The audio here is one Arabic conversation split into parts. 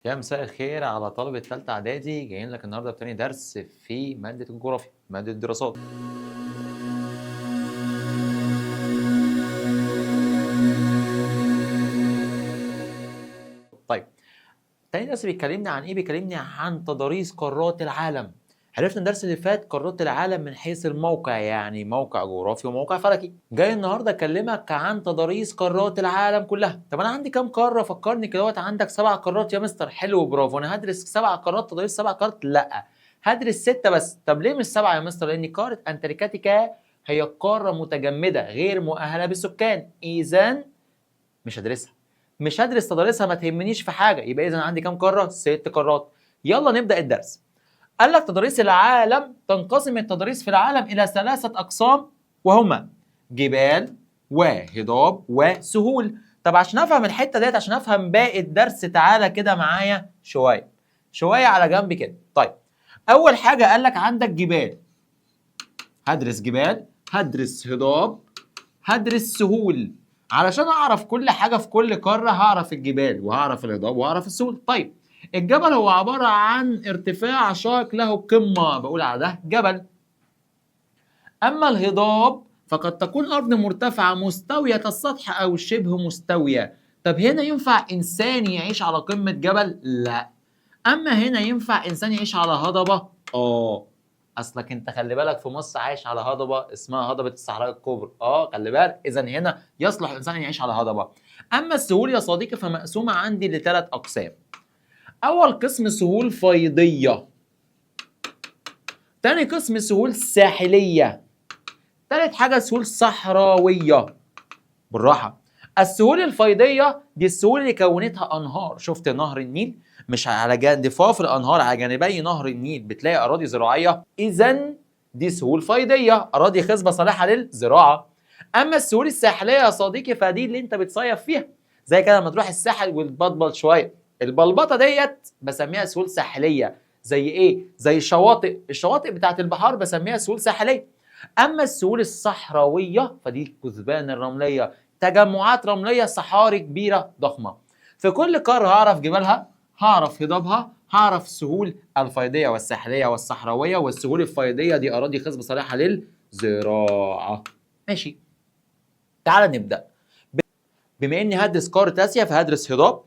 يا مساء الخير على طلبة تالتة إعدادي، جايين لك النهارده بتاني درس في مادة الجغرافيا، مادة الدراسات. طيب، تاني درس بيكلمني عن إيه؟ بيكلمني عن تضاريس قارات العالم. عرفنا الدرس اللي فات قارات العالم من حيث الموقع، يعني موقع جغرافي وموقع فلكي. جاي النهارده أكلمك عن تضاريس قارات العالم كلها. طب أنا عندي كام قارة؟ فكرني كده. عندك 7 قارات يا مستر. حلو، برافو. أنا هدرس 7 قارات، تضاريس 7 قارات؟ لأ، هدرس 6 بس. طب ليه مش 7 يا مستر؟ لأن قارة أنتاركتيكا هي قارة متجمدة غير مؤهلة بالسكان، إذا مش هدرسها. مش هدرس تضاريسها، ما تهمنيش في حاجه. يبقى اذا عندي كام قاره؟ 6 قارات. يلا نبدا الدرس. قال لك تضاريس العالم تنقسم التضاريس في العالم الى 3 اقسام، وهما جبال وهضاب وسهول. طب عشان افهم الحته ديت، عشان افهم باقي الدرس، تعالى كده معايا شويه على جنب كده. طيب، اول حاجه قال لك عندك جبال. هدرس جبال، هدرس هضاب، هدرس سهول. علشان اعرف كل حاجه في كل قاره هعرف الجبال وهعرف الهضاب وهعرف السهول. طيب، الجبل هو عباره عن ارتفاع شاق له قمه، بقول على ده جبل. اما الهضاب فقد تكون ارض مرتفعه مستويه السطح او شبه مستويه. طب هنا ينفع انسان يعيش على قمه جبل؟ لا. اما هنا ينفع انسان يعيش على هضبه؟ اصلك انت خلي بالك، في مصر عايش على هضبه اسمها هضبه الصحراء الكبرى. خلي بالك، اذا هنا يصلح الانسان ان يعيش على هضبه. اما السهول يا صديقي فمقسومه عندي ل3 اقسام. اول قسم سهول فيضيه، تاني قسم سهول ساحليه، تالت حاجه سهول صحراويه. بالراحه. السهول الفيضيه دي السهول اللي كونتها انهار. شفت نهر النيل؟ مش على ضفاف الانهار، على جانبي نهر النيل بتلاقي اراضي زراعيه، اذا دي سهول فيضيه، اراضي خصبه صالحه للزراعه. اما السهول الساحليه يا صديقي فدي اللي انت بتصيف فيها، زي كده لما تروح الساحل وتبلبط شويه. البلبطه ديت بسميها سهول ساحليه. زي ايه؟ زي الشواطئ بتاعت البحار بسميها سهول ساحليه. اما السهول الصحراويه فدي الكثبان الرمليه، تجمعات رمليه، صحاري كبيره ضخمه. في كل قاره هعرف جبالها، هعرف هضابها، هعرف السهول الفيضيه والساحليه والصحراويه. والسهول الفيضيه دي اراضي خصبه صالحه للزراعه. ماشي، تعال نبدا. بما اني هدرس قاره اسيا فهدرس هضاب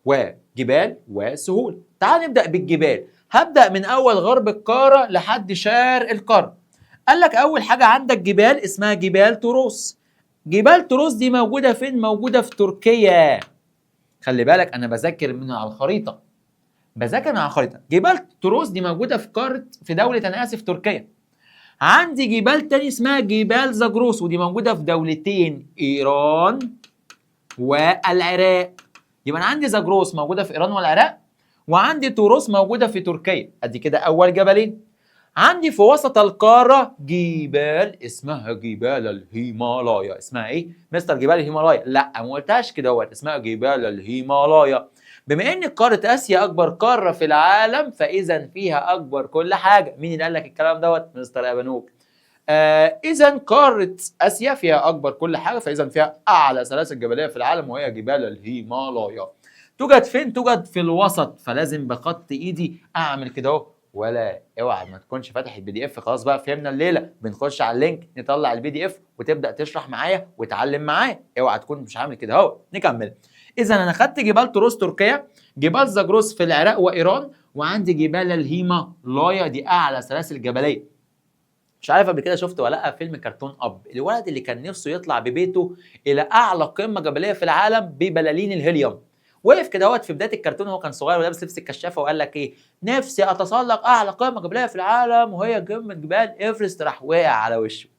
وجبال وسهول. تعال نبدا بالجبال. هبدا من اول غرب القاره لحد شرق القاره. قال لك اول حاجه عندك جبال اسمها جبال طروس. جبال طروس دي موجوده فين؟ موجوده في تركيا. خلي بالك انا بذاكر من على الخريطه، بذاكر من على الخريطه. جبال طروس دي موجوده في دوله، انا اسف، تركيا. عندي جبال تاني اسمها جبال زاجروس، ودي موجوده في دولتين، ايران والعراق. يبقى انا عندي زاجروس موجوده في ايران والعراق، وعندي طروس موجوده في تركيا. ادي كده اول جبلين. عندي في وسط القاره جبال اسمها جبال الهيمالايا. اسمها ايه مستر؟ جبال الهيمالايا؟ لا، ما قلتهاش كده، اسمها جبال الهيمالايا. بما ان قاره اسيا اكبر قاره في العالم فاذا فيها اكبر كل حاجه. مين اللي قال لك الكلام مستر ابانوك. اذا قاره اسيا فيها اكبر كل حاجه، فاذا فيها اعلى سلاسل جبليه في العالم وهي جبال الهيمالايا. توجد فين؟ توجد في الوسط. فلازم بخط ايدي اعمل كده اهو. ولا اوعى ما تكونش فاتح البي دي اف. خلاص بقى فهمنا الليله. بنخش على اللينك نطلع البي دي اف وتبدا تشرح معايا وتعلم معايا. اوعى تكون مش عامل كده اهو. نكمل. اذا انا خدت جبال طروس تركيا، جبال زاجروس في العراق وايران، وعندي جبال الهيمالايا دي اعلى سلاسل جبليه. مش عارف قبل كده شفت ولا لا فيلم كرتون اب، الولد اللي كان نفسه يطلع ببيته الى اعلى قمه جبليه في العالم ببلالين الهيليوم. وقف كده في بدايه الكرتون، هو كان صغير ولابس لبس الكشافه، وقال لك ايه؟ نفسي اتسلق اعلى قمه جبليه في العالم وهي قمه جبال ايفرست. راح وقع على وشه.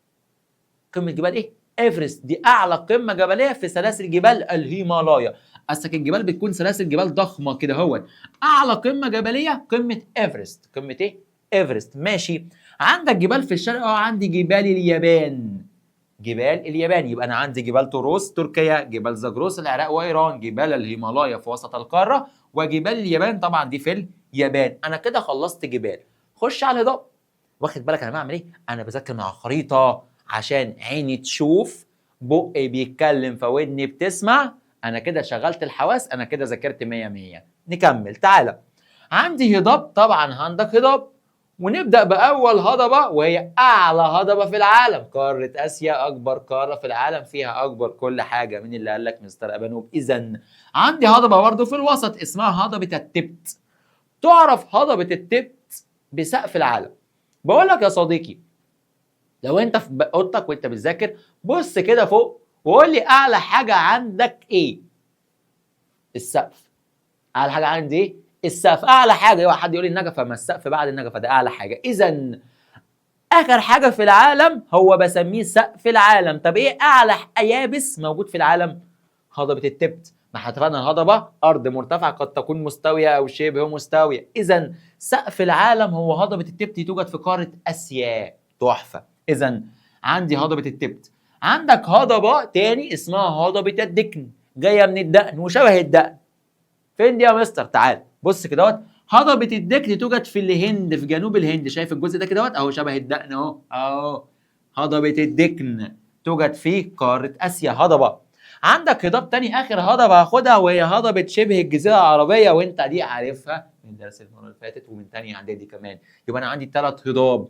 قمه جبال ايه؟ ايفرست دي اعلى قمه جبليه في سلاسل جبال الهيمالايا. اصلك الجبال بتكون سلاسل جبال ضخمه كده اعلى قمه جبليه قمه ايفرست. قمه ايه؟ ايفرست. ماشي. عندك جبال في الشرق، عندي جبال اليابان. جبال اليابان. يبقى انا عندي جبال طروس تركيا، جبال زاجروس العراق وايران، جبال الهيمالايا في وسط القاره، وجبال اليابان طبعا دي في اليابان. انا كده خلصت جبال. خش على الهضاب. واخد بالك انا بعمل ايه؟ انا بذاكر مع الخريطه عشان عيني تشوف، بقي بيتكلم فودني بتسمع. انا كده شغلت الحواس، انا كده ذاكرت 100 100. نكمل تعالى. عندي هضاب، طبعا عندك هضاب، ونبدأ بأول هضبة وهي أعلى هضبة في العالم. قارة آسيا أكبر قارة في العالم، فيها أكبر كل حاجة. مين اللي قال لك مستر أبانوب؟ إذا عندي هضبة برضه في الوسط اسمها هضبة التبت. تعرف هضبة التبت بسقف العالم. بقول لك يا صديقي، لو أنت في أوضتك وأنت بتذاكر بص كده فوق وقول لي أعلى حاجة عندك إيه؟ السقف. أعلى حاجة عندي إيه؟ السقف. اعلى حاجه. اوعى حد يقول لي النجفه، ما السقف بعد النجفه ده اعلى حاجه. اذا اخر حاجه في العالم هو بسميه سقف العالم. طب ايه اعلى يابس موجود في العالم؟ هضبه التبت. ما احنا اتفقنا الهضبه ارض مرتفعه قد تكون مستويه او شبه مستويه. اذا سقف العالم هو هضبه التبت، توجد في قاره اسيا. تحفه. اذا عندي هضبه التبت. عندك هضبه تاني اسمها هضبه الدكن، جايه من الدقن وشبه الدقن. فين دي يا مستر؟ تعال بص كده. هضبة الدكن توجد في الهند، في جنوب الهند. شايف الجزء ده كده اهو شبه الدقن اهو. هضبة الدكن توجد في قارة اسيا. هضبة. عندك هضاب تاني، اخر هضبة هاخدها وهي هضبة شبه الجزيرة العربية، وانت دي عارفها من درس المرة اللي فاتت ومن تانية اعدادي كمان. يبقى انا عندي 3 هضاب: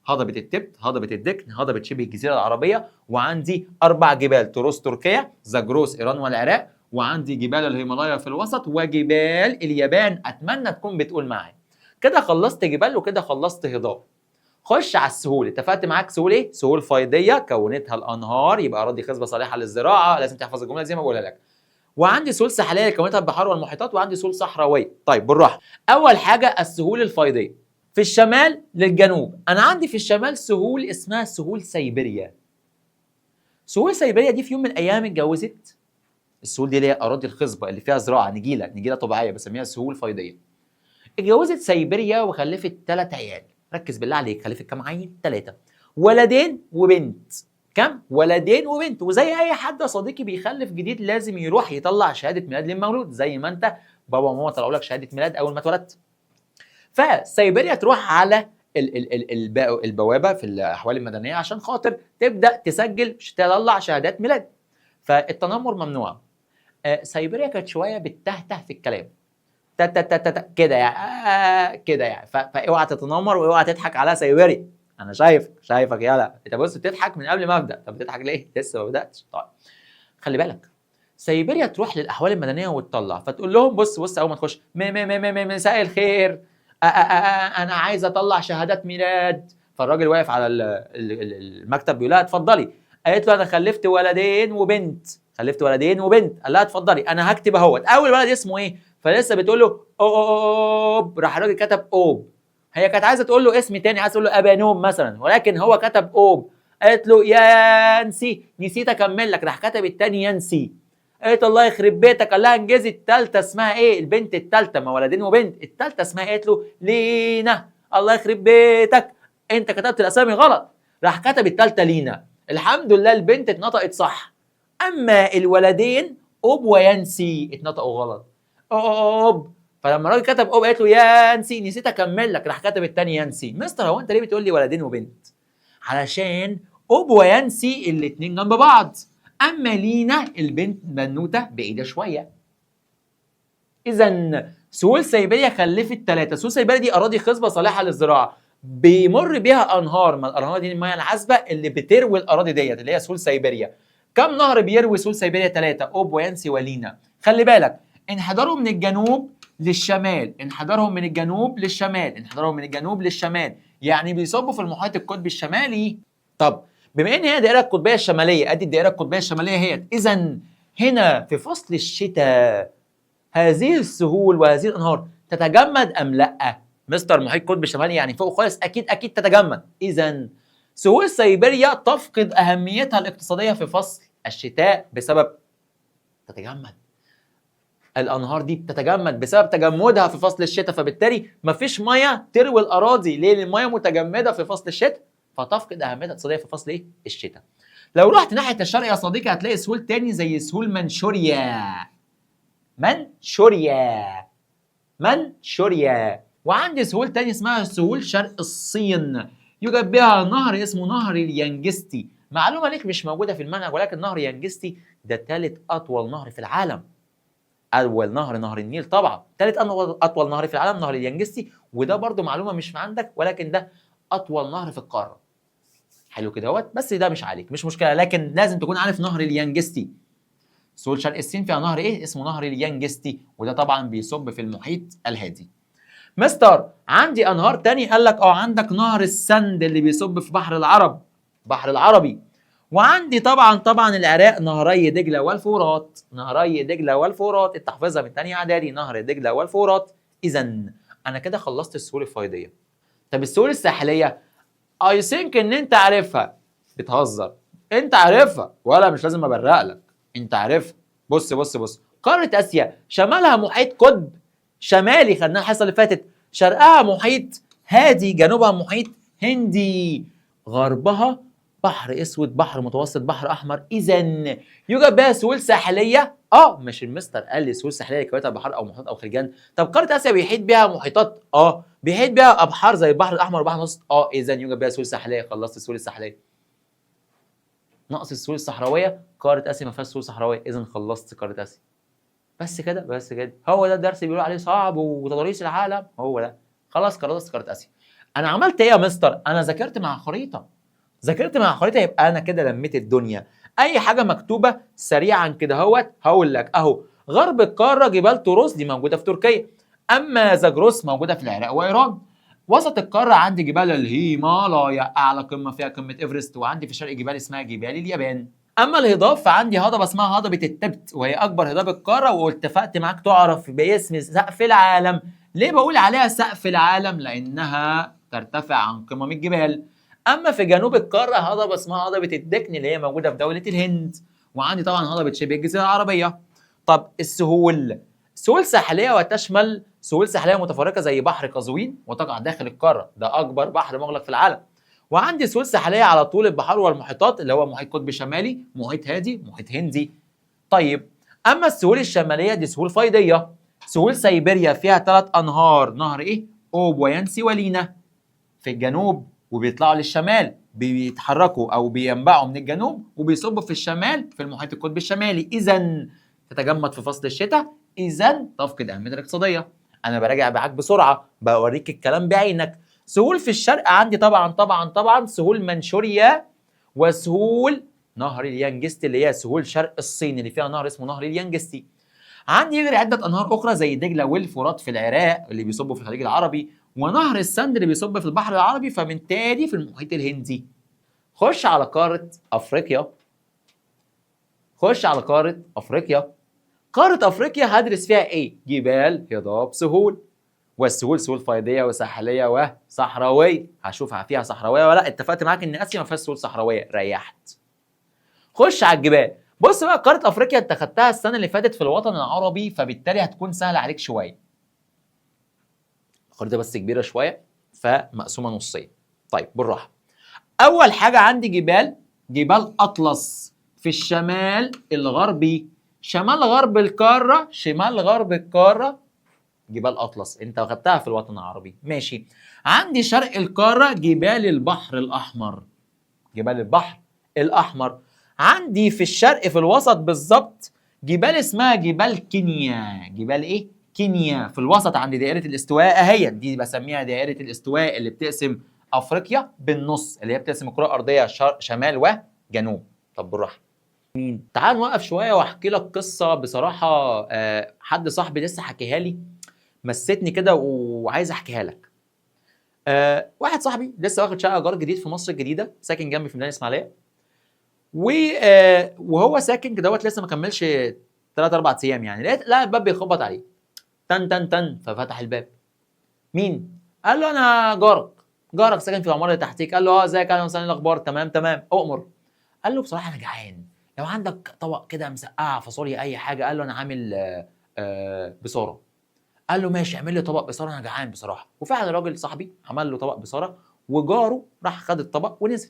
هضبة التبت، هضبة الدكن، هضبة شبه الجزيرة العربية. وعندي 4 جبال: تروس تركيا، زاجروس ايران والعراق، وعندي جبال الهيمالايا في الوسط، وجبال اليابان. اتمنى تكون بتقول معايا. كده خلصت جبال وكده خلصت هضاب. خش على السهول. اتفقت معاك سهول ايه؟ سهول فيضيه كونتها الانهار، يبقى اراضي خصبه صالحه للزراعه. لازم تحفظ الجمله زي ما بقولها لك. وعندي سهول ساحليه كونتها البحار والمحيطات، وعندي سهول صحراويه. طيب بالراحه. اول حاجه السهول الفيضيه في الشمال للجنوب. انا عندي في الشمال سهول اسمها سهول سيبيريا. سهول سيبيريا دي في يوم من الايام اتجوزت. السهول دي اللي هي الاراضي الخصبه اللي فيها زراعه، نجيله طبيعيه بسميها سهول فيضيه. اتجوزت سيبيريا وخلفت 3 عيال. ركز بالله عليك، خلفت كام عيل؟ 3. ولدين وبنت. كم؟ ولدين وبنت. وزي اي حد يا صديقي بيخلف جديد لازم يروح يطلع شهاده ميلاد للمولود، زي ما انت بابا وماما طلعوا لك شهاده ميلاد اول ما اتولدت. فسيبيريا تروح على البوابه في الاحوال المدنيه عشان خاطر تبدا تسجل تطلع شهادات ميلاد. فالتنمر ممنوع. سيبيريا كانت شويه بتتهته في الكلام، كده يعني كده يعني. فاوعى تتنمر واوعى تضحك على سيبيريا. انا شايفك يالا انت بص بتضحك من قبل ما ابدا. طب بتضحك ليه؟ لسه ما بداتش. طيب خلي بالك. سيبيريا تروح للاحوال المدنيه وتطلع، فتقول لهم بص اول ما تخش مساء الخير، انا عايز اطلع شهادات ميلاد. فالراجل واقف على المكتب بيقول لها اتفضلي. قالت له انا خلفت ولدين وبنت. قال لها اتفضلي انا هكتب اهوت. اول ولد اسمه ايه؟ فلسه بتقول له اوب. راح الراجل كتب اوب. هي كانت عايزه تقول له اسم تاني، عايزه تقول له ابانوم مثلا، ولكن هو كتب اوب. قالت له يانسي، نسيت اكمل لك. راح كتب التاني يانسي. قالت الله يخرب بيتك. قال لها انجزي. الثالثه اسمها ايه؟ البنت الثالثه، ما ولدين وبنت. الثالثه اسمها قالت له لينا. الله يخرب بيتك، انت كتبت الاسامي غلط. راح كتب الثالثه لينا. الحمد لله البنت اتنطقت صح. اما الولدين اوب وينسي اتنطقوا غلط. اوب. فلما الراجل كتب اوب قالت له يانسي، نسيت اكمل لك. راح كتب الثاني ينسي. مستر هو انت ليه بتقول لي ولدين وبنت؟ علشان اوب وينسي الاثنين جنب بعض، اما لينا البنت بنوته بعيده شويه. اذا سهول سيبيريا خلفت 3. سهول سيبيريا دي اراضي خصبه صالحه للزراعه، بيمر بيها انهار. ما الانهار دي المياه العذبه اللي بتروي الاراضي ديت اللي هي سهول سيبيريا. كم نهر بيروي سهول سيبيريا؟ 3: اوب وينسي ولينا. خلي بالك انحدارهم من الجنوب للشمال، يعني بيصبوا في المحيط القطبي الشمالي. طب بما ان هي الدائره القطبيه الشماليه، ادي الدائره القطبيه الشماليه هي، اذا هنا في فصل الشتاء هذه السهول وهذه الانهار تتجمد ام لا؟ مستر محيط قطب شمالي يعني فوق خالص، اكيد تتجمد. اذا سهول سيبيريا تفقد اهميتها الاقتصاديه في فصل الشتاء بسبب تتجمد. الانهار دي بتتجمد بسبب تجمدها في فصل الشتاء، فبالتالي مفيش ميه تروي الاراضي. ليه؟ لان الميه متجمده في فصل الشتاء، فتفقد اهميتها الاقتصاديه في فصل ايه؟ الشتاء. لو رحت ناحيه الشرق يا صديقي هتلاقي سهول تاني زي سهول منشوريا. وعندي سهول تاني اسمها سهول شرق الصين، يوجد بها نهر اسمه نهر اليانجستي. معلومه ليك مش موجوده في المنهج، ولكن نهر يانجستي ده 3 اطول نهر في العالم. اول نهر النيل طبعا. ثالث اطول نهر في العالم نهر اليانجستي، وده برضو معلومه مش عندك، ولكن ده اطول نهر في القاره. حلو كده اهوت، بس ده مش عليك، مش مشكله، لكن لازم تكون عارف نهر اليانجستي. سهول شرق الصين فيها نهر ايه؟ اسمه نهر اليانجستي، وده طبعا بيصب في المحيط الهادي. مستر عندي انهار تاني، قال لك عندك نهر السند اللي بيصب في بحر العربي. وعندي طبعا العراق نهري دجله والفرات، نهري دجله والفرات، التحفظها من تانية اعدادي، نهر دجله والفرات. اذا انا كده خلصت السهول الفيضيه. طب السهول الساحليه اي ثينك ان انت عارفها. بتهزر؟ انت عارفها ولا مش لازم ابرق لك؟ انت عارفها. بص قاره اسيا شمالها محيط قطب شمالي، خدناها الحصه اللي فاتت، شرقها محيط هادي، جنوبها محيط هندي، غربها بحر اسود، بحر متوسط، بحر احمر. اذا يوجد بها سهول ساحليه. مش المستر قال لي سهول ساحليه كويتها بحر او محيط او خليجان؟ طب قاره اسيا بيحيط بها محيطات، بيحيط بها ابحار زي البحر الاحمر والبحر المتوسط. اذا يوجد بها سهول ساحليه. خلصت السهول الساحليه. نقص السهول الصحراويه، قاره اسيا ما فيهاش سهول صحراويه، اذا خلصت قاره اسيا. بس كده هو ده الدرس اللي بيقولوا عليه صعب وتضاريس العالم، هو ده. خلاص خلصت قاره اسيا. انا عملت ايه يا مستر؟ انا ذاكرت مع خريطه. يبقى انا كده لميت الدنيا. اي حاجه مكتوبه سريعا كده هقول لك اهو. غرب القاره جبال طروس، دي موجوده في تركيا. اما زاجروس موجوده في العراق وايران. وسط القاره عندي جبال الهيمالايا، اعلى قمه فيها قمه ايفرست، وعندي في الشرق جبال اسمها جبال اليابان. اما الهضاب فعندي هضبه اسمها هضبه التبت، وهي اكبر هضاب القاره، واتفقت معاك تعرف باسم سقف العالم. ليه بقول عليها سقف العالم؟ لانها ترتفع عن قمم الجبال. اما في جنوب القاره هضبه اسمها هضبه الدكن، اللي هي موجوده في دوله الهند. وعندي طبعا هضبه شبه الجزيره العربيه. طب السهول ساحليه، وتشمل سهول ساحليه متفرقه زي بحر قزوين وتقع داخل القاره، ده اكبر بحر مغلق في العالم. وعندي سهول ساحليه على طول البحار والمحيطات، اللي هو محيط قطب شمالي، محيط هادي، محيط هندي. طيب اما السهول الشماليه دي سهول فيضيه. سهول سيبيريا فيها 3 انهار، نهر ايه؟ اوب وينسي ولينا في الجنوب، وبيطلعوا للشمال، بيتحركوا او بينبعوا من الجنوب وبيصبوا في الشمال في المحيط القطبي الشمالي. اذا تتجمد في فصل الشتاء، اذا تفقد اهميتها الاقتصاديه. انا براجع معاك بسرعه، بوريك الكلام بعينك. سهول في الشرق عندي طبعا سهول منشوريا، وسهول نهر اليانجستي اللي هي سهول شرق الصين اللي فيها نهر اسمه نهر اليانجستي. عندي يجري عده انهار اخرى زي دجله والفرات في العراق اللي بيصبوا في الخليج العربي، ونهر السند اللي بيصب في البحر العربي، فبالتالي في المحيط الهندي. خش على قاره افريقيا. قاره افريقيا هدرس فيها ايه؟ جبال، هضاب، سهول. والسهول سهول فيضيه وساحليه وصحراويه. هشوفها فيها صحراويه ولا لا. اتفقت معاك ان اسيا ما فيهاش سهول صحراويه، ريحت. خش على الجبال. بص بقى، قاره افريقيا انت خدتها السنه اللي فاتت في الوطن العربي، فبالتالي هتكون سهله عليك شويه. الخريطه بس كبيره شويه فمقسومه نصين. طيب بالراحه. اول حاجه عندي جبال اطلس في الشمال الغربي، شمال غرب القاره جبال اطلس، انت واخدتها في الوطن العربي، ماشي. عندي شرق القاره جبال البحر الاحمر. عندي في الشرق في الوسط بالظبط جبال اسمها جبال كينيا. جبال ايه؟ كينيا. في الوسط عندي دائره الاستواء اهي، دي بسميها دائره الاستواء اللي بتقسم افريقيا بالنص، اللي هي بتقسم الكره الارضيه شمال وجنوب. طب بالراحه. تعال نوقف شويه واحكي لك قصه بصراحه. حد صاحبي لسه حكيها لي، مستني كده وعايز احكيها لك. واحد صاحبي لسه واخد شقه ايجار جديد في مصر الجديده، ساكن جنبي في ميدان اسماعيليه. وهو ساكن كده لسه ما كملش 3 4 ايام يعني. لقى الباب بيخبط عليه، تن تن تن، ففتح الباب. مين؟ قال له انا جارك ساكن في العماره اللي تحتيك. قال له ازيك، اهلا وسهلا، الاخبار؟ تمام، اؤمر. قال له بصراحه انا جعان، لو عندك طبق كده مسقعه فاصوليا اي حاجه. قال له انا عامل بصاره. قال له ماشي، اعمل لي طبق بصاره انا جعان بصراحه. وفعلا الراجل صاحبي عمل له طبق بصاره، وجاره راح خد الطبق ونزل.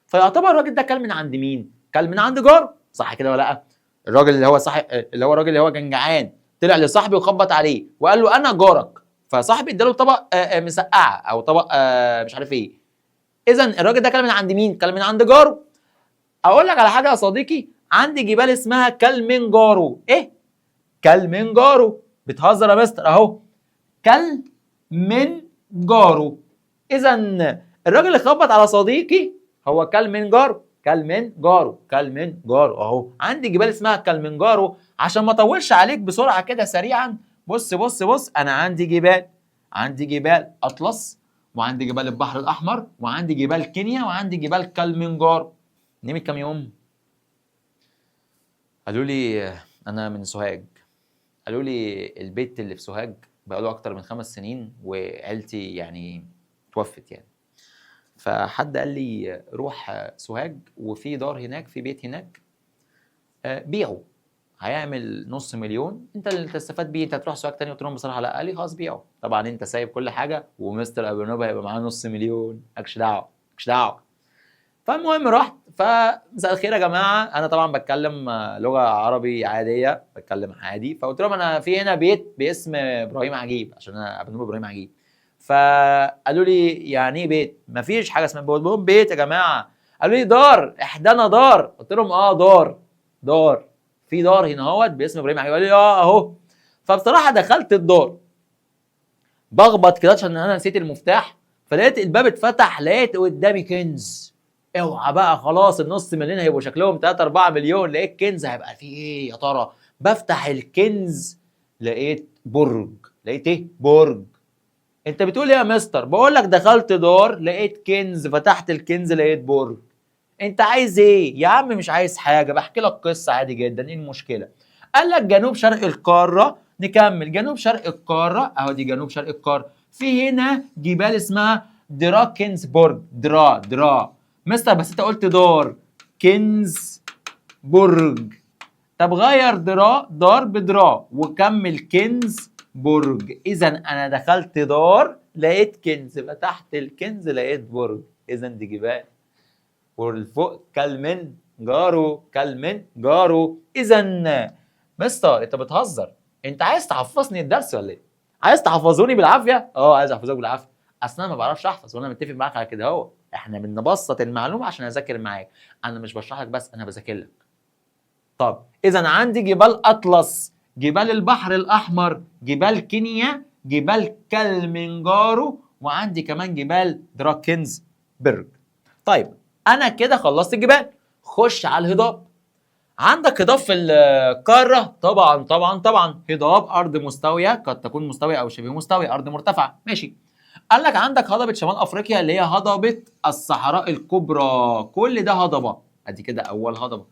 فيعتبر الراجل ده كل من عند مين؟ كل من عند جاره، صح كده ولا لا؟ الراجل اللي هو صاحب، الراجل اللي هو كان جعان طلع لصاحبي وخبط عليه وقال له انا جارك، فصاحبي اداله طبق مسقعه او طبق مش عارف ايه. اذا الراجل ده كل من عند مين؟ كل من عند جاره. اقول لك على حاجه يا صديقي، عندي جبال اسمها كلمنجارو. ايه؟ كلمنجارو. بتهزر يا مستر اهو، كلمنجارو. اذا الراجل اللي خبط على صديقي هو كلمنجارو، كلمنجارو، كلمنجارو اهو. عندي جبال اسمها كلمنجارو. عشان ما اطولش عليك بسرعه كده سريعا، بص بص بص، انا عندي جبال، عندي جبال اطلس، وعندي جبال البحر الاحمر، وعندي جبال كينيا، وعندي جبال كلمنجارو. نمت كام يوم؟ قالوا لي انا من سوهاج. قالوا لي البيت اللي في سوهاج بقاله اكتر من 5 سنين وعيلتي يعني توفت يعني. فحد قال لي روح سوهاج وفي دار هناك، في بيت هناك بيعه، هيعمل نص مليون، انت اللي تستفاد بيه. انت هتروح سوهاج تاني؟ قلت لهم بصراحه لا. قال لي خلاص بيعه. طبعا انت سايب كل حاجه ومستر ابو هيبقى معاه نص مليون، مالكش دعوه، مالكش دعوه. فالمهم رحت، فمساء الخير يا جماعه، انا طبعا بتكلم لغه عربي عاديه، بتكلم عادي. فقلت لهم انا في هنا بيت باسم ابراهيم عجيب، عشان انا ابن ابراهيم عجيب. فقالوا لي يعني ايه بيت؟ مفيش حاجه اسمها بيت. بقول بيت يا جماعه. قالوا لي دار، احدانا دار. قلت لهم دار، دار، في دار هنا اهوت باسم ابراهيم عجيب. قالوا لي اهو. فبصراحه دخلت الدار بخبط كده عشان انا نسيت المفتاح، فلقيت الباب اتفتح، لقيت قدامي كنز. اوعى بقى، خلاص النص مليون هيبقوا شكلهم 3 4 مليون. لقيت كنز، هيبقى فيه ايه يا ترى؟ بفتح الكنز لقيت برج. لقيت ايه؟ برج. انت بتقول ايه يا مستر؟ بقول لك دخلت دار لقيت كنز، فتحت الكنز لقيت برج. انت عايز ايه يا عم؟ مش عايز حاجه، بحكي لك قصه عادي جدا، ايه المشكله؟ قال لك جنوب شرق القاره. نكمل جنوب شرق القاره اهو، دي جنوب شرق القاره. في هنا جبال اسمها دراكنسبورج. درا مستر بس انت قلت دار كنزبورج. طب غير دار بدرا وكمل كنز برج. اذا انا دخلت دار لقيت كنز، فتحت الكنز لقيت برج. اذا دي جبال، والفوق كلمن جارو، كلمن جارو. اذا مستر انت بتهزر، انت عايز تحفظني الدرس ولا ايه؟ عايز تحفظوني بالعافيه؟ عايز احفظك بالعافيه. اصل انا ما بعرفش احفظ، وانا متفق معاك على كده اهو. احنا بنبسط المعلومه عشان اذاكر معاك، انا مش بشرح لك بس، انا بذاكر لك. طب اذا عندي جبال اطلس، جبال البحر الاحمر، جبال كينيا، جبال كلمنجارو، وعندي كمان جبال دراكنزبرج. طيب انا كده خلصت الجبال. خش على الهضاب. عندك هضاب في القاره؟ طبعا طبعا طبعا. هضاب ارض مستويه، قد تكون مستويه او شبه مستويه، ارض مرتفعه، ماشي. قال لك عندك هضبه شمال افريقيا اللي هي هضبه الصحراء الكبرى. كل ده هضبه، ادي كده اول هضبه،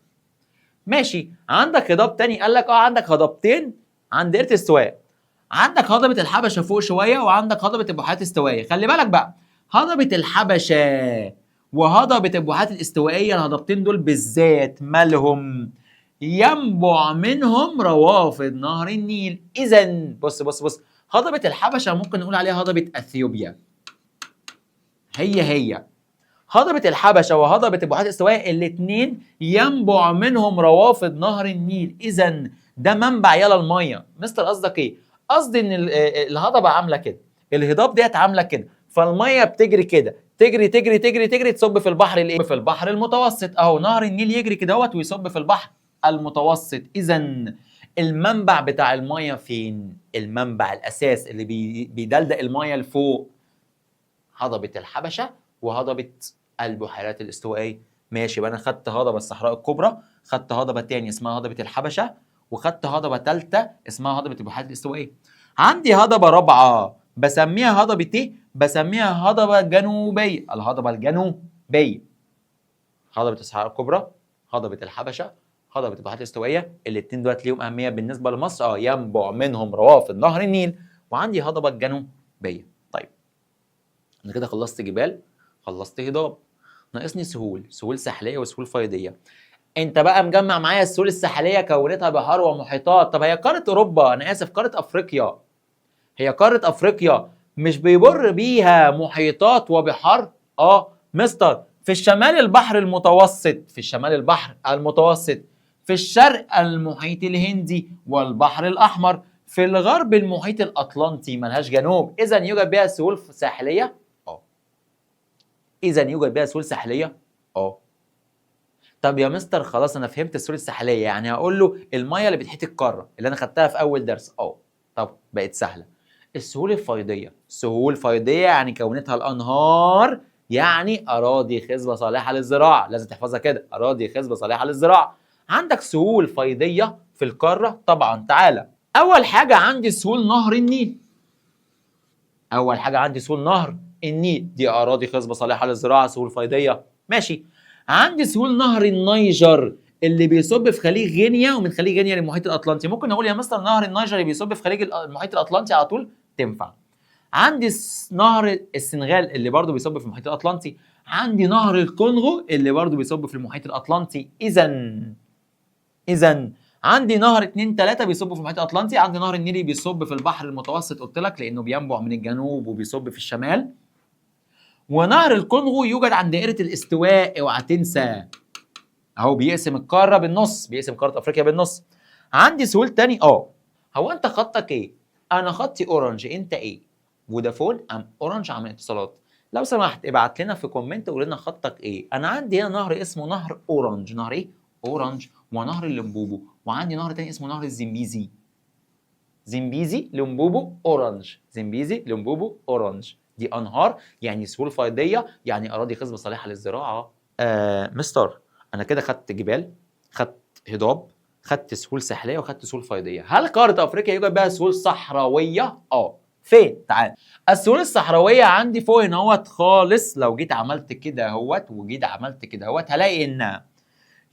ماشي. عندك هضاب تاني، قال لك عندك هضبتين عند دائره استواء. عندك هضبه الحبشه فوق شويه، وعندك هضبه البحيرات الاستوائيه. خلي بالك بقى، هضبه الحبشه وهضبه البحيرات الاستوائيه، الهضبتين دول بالذات مالهم؟ ينبع منهم روافد نهر النيل. اذا بص بص بص، هضبه الحبشه ممكن نقول عليها هضبه اثيوبيا. هي هضبة الحبشة وهضبة البحيرات الاستوائية الاثنين ينبع منهم روافد نهر النيل. إذا ده منبع يلا المية. مستر قصدك إيه؟ قصدي إن الهضبة عاملة كده، الهضاب ديت عاملة كده، فالمية بتجري كده، تجري تجري تجري تجري، تصب في البحر الإيه؟ في البحر المتوسط. أهو نهر النيل يجري كده ويصب في البحر المتوسط. إذا المنبع بتاع المية فين؟ المنبع الأساس اللي بيدلدق المية لفوق هضبة الحبشة وهضبة البحيرات الاستوائية. ماشي، يبقى انا خدت هضبة الصحراء الكبرى، خدت هضبة تاني اسمها هضبة الحبشة، وخدت هضبة تالتة اسمها هضبة البحيرات الاستوائية. عندي هضبة رابعة بسميها هضبة ايه؟ بسميها هضبة جنوبية، الهضبة الجنوبية. هضبة الصحراء الكبرى، هضبة الحبشة، هضبة البحيرات الاستوائية، الاتنين دولت ليهم أهمية بالنسبة لمصر. ينبع منهم روافد نهر النيل. وعندي هضبة الجنوبية. طيب انا كده خلصت جبال، خلصت هضاب، ناقصني سهول ساحليه وسهول فيضيه. انت بقى مجمع معايا السهول الساحليه كونتها بحار ومحيطات. طب هي قاره اوروبا، انا اسف، قاره افريقيا، هي قاره افريقيا مش بيمر بيها محيطات وبحار؟ مستر في الشمال البحر المتوسط، في الشمال البحر المتوسط، في الشرق المحيط الهندي والبحر الاحمر، في الغرب المحيط الاطلنطي، ملهاش جنوب. اذا يوجد بها سهول ساحليه. اذا يوجد بها سهول ساحليه. طب يا مستر خلاص انا فهمت السهول الساحليه، يعني هقول له الميه اللي بتحيط القاره اللي انا خدتها في اول درس. طب بقت سهله. السهول الفيضيه، سهول فيضيه يعني كونتها الانهار، يعني اراضي خصبه صالحه للزراعه، لازم تحفظها كده، اراضي خصبه صالحه للزراعه. عندك سهول فيضيه في القاره طبعا. تعالى اول حاجه عندي سهول نهر النيل. اول حاجه عندي سهول نهر النيل، دي اراضي خصبه صالحه للزراعه، سهول فيضيه. ماشي. عندي سهول نهر النيجر اللي بيصب في خليج غينيا، ومن خليج غينيا للمحيط الاطلنطي. ممكن اقول يا مستر نهر النيجر اللي بيصب في خليج المحيط الاطلنطي على طول؟ تنفع. عندي نهر السنغال اللي برضه بيصب في المحيط الاطلنطي. عندي نهر الكونغو اللي برضه بيصب في المحيط الاطلنطي. اذا عندي نهر 2 3 بيصبوا في المحيط الاطلنطي. عندي نهر النيل بيصب في البحر المتوسط، قلت لك لانه بينبع من الجنوب وبيصب في الشمال. ونهر الكونغو يوجد عند دائره الاستواء، اوعى تنسى، اهو بيقسم القاره بالنص، بيقسم قاره افريقيا بالنص. عندي سهول تاني. هو انت خطك ايه؟ انا خطي اورنج، انت ايه؟ فودافون ام اورنج عامل اتصالات. لو سمحت ابعت لنا في كومنت وقول لنا خطك ايه. انا عندي هنا نهر اسمه نهر اورنج. نهر ايه؟ اورنج. ونهر الليمبوبو. وعندي نهر تاني اسمه نهر الزمبيزي. زمبيزي، ليمبوبو، اورنج. زمبيزي، ليمبوبو، اورنج. دي انهار يعني سهول فيضيه، يعني اراضي خصبه صالحه للزراعه. مستر انا كده خدت جبال، خدت هضاب، خدت سهول ساحليه، وخدت سهول فيضيه. هل قاره افريقيا يوجد بها سهول صحراويه؟ فين؟ تعال. السهول الصحراويه عندي فوق هنا اهوت خالص. لو جيت عملت كده اهوت وجيت عملت كده اهوت هلاقي ان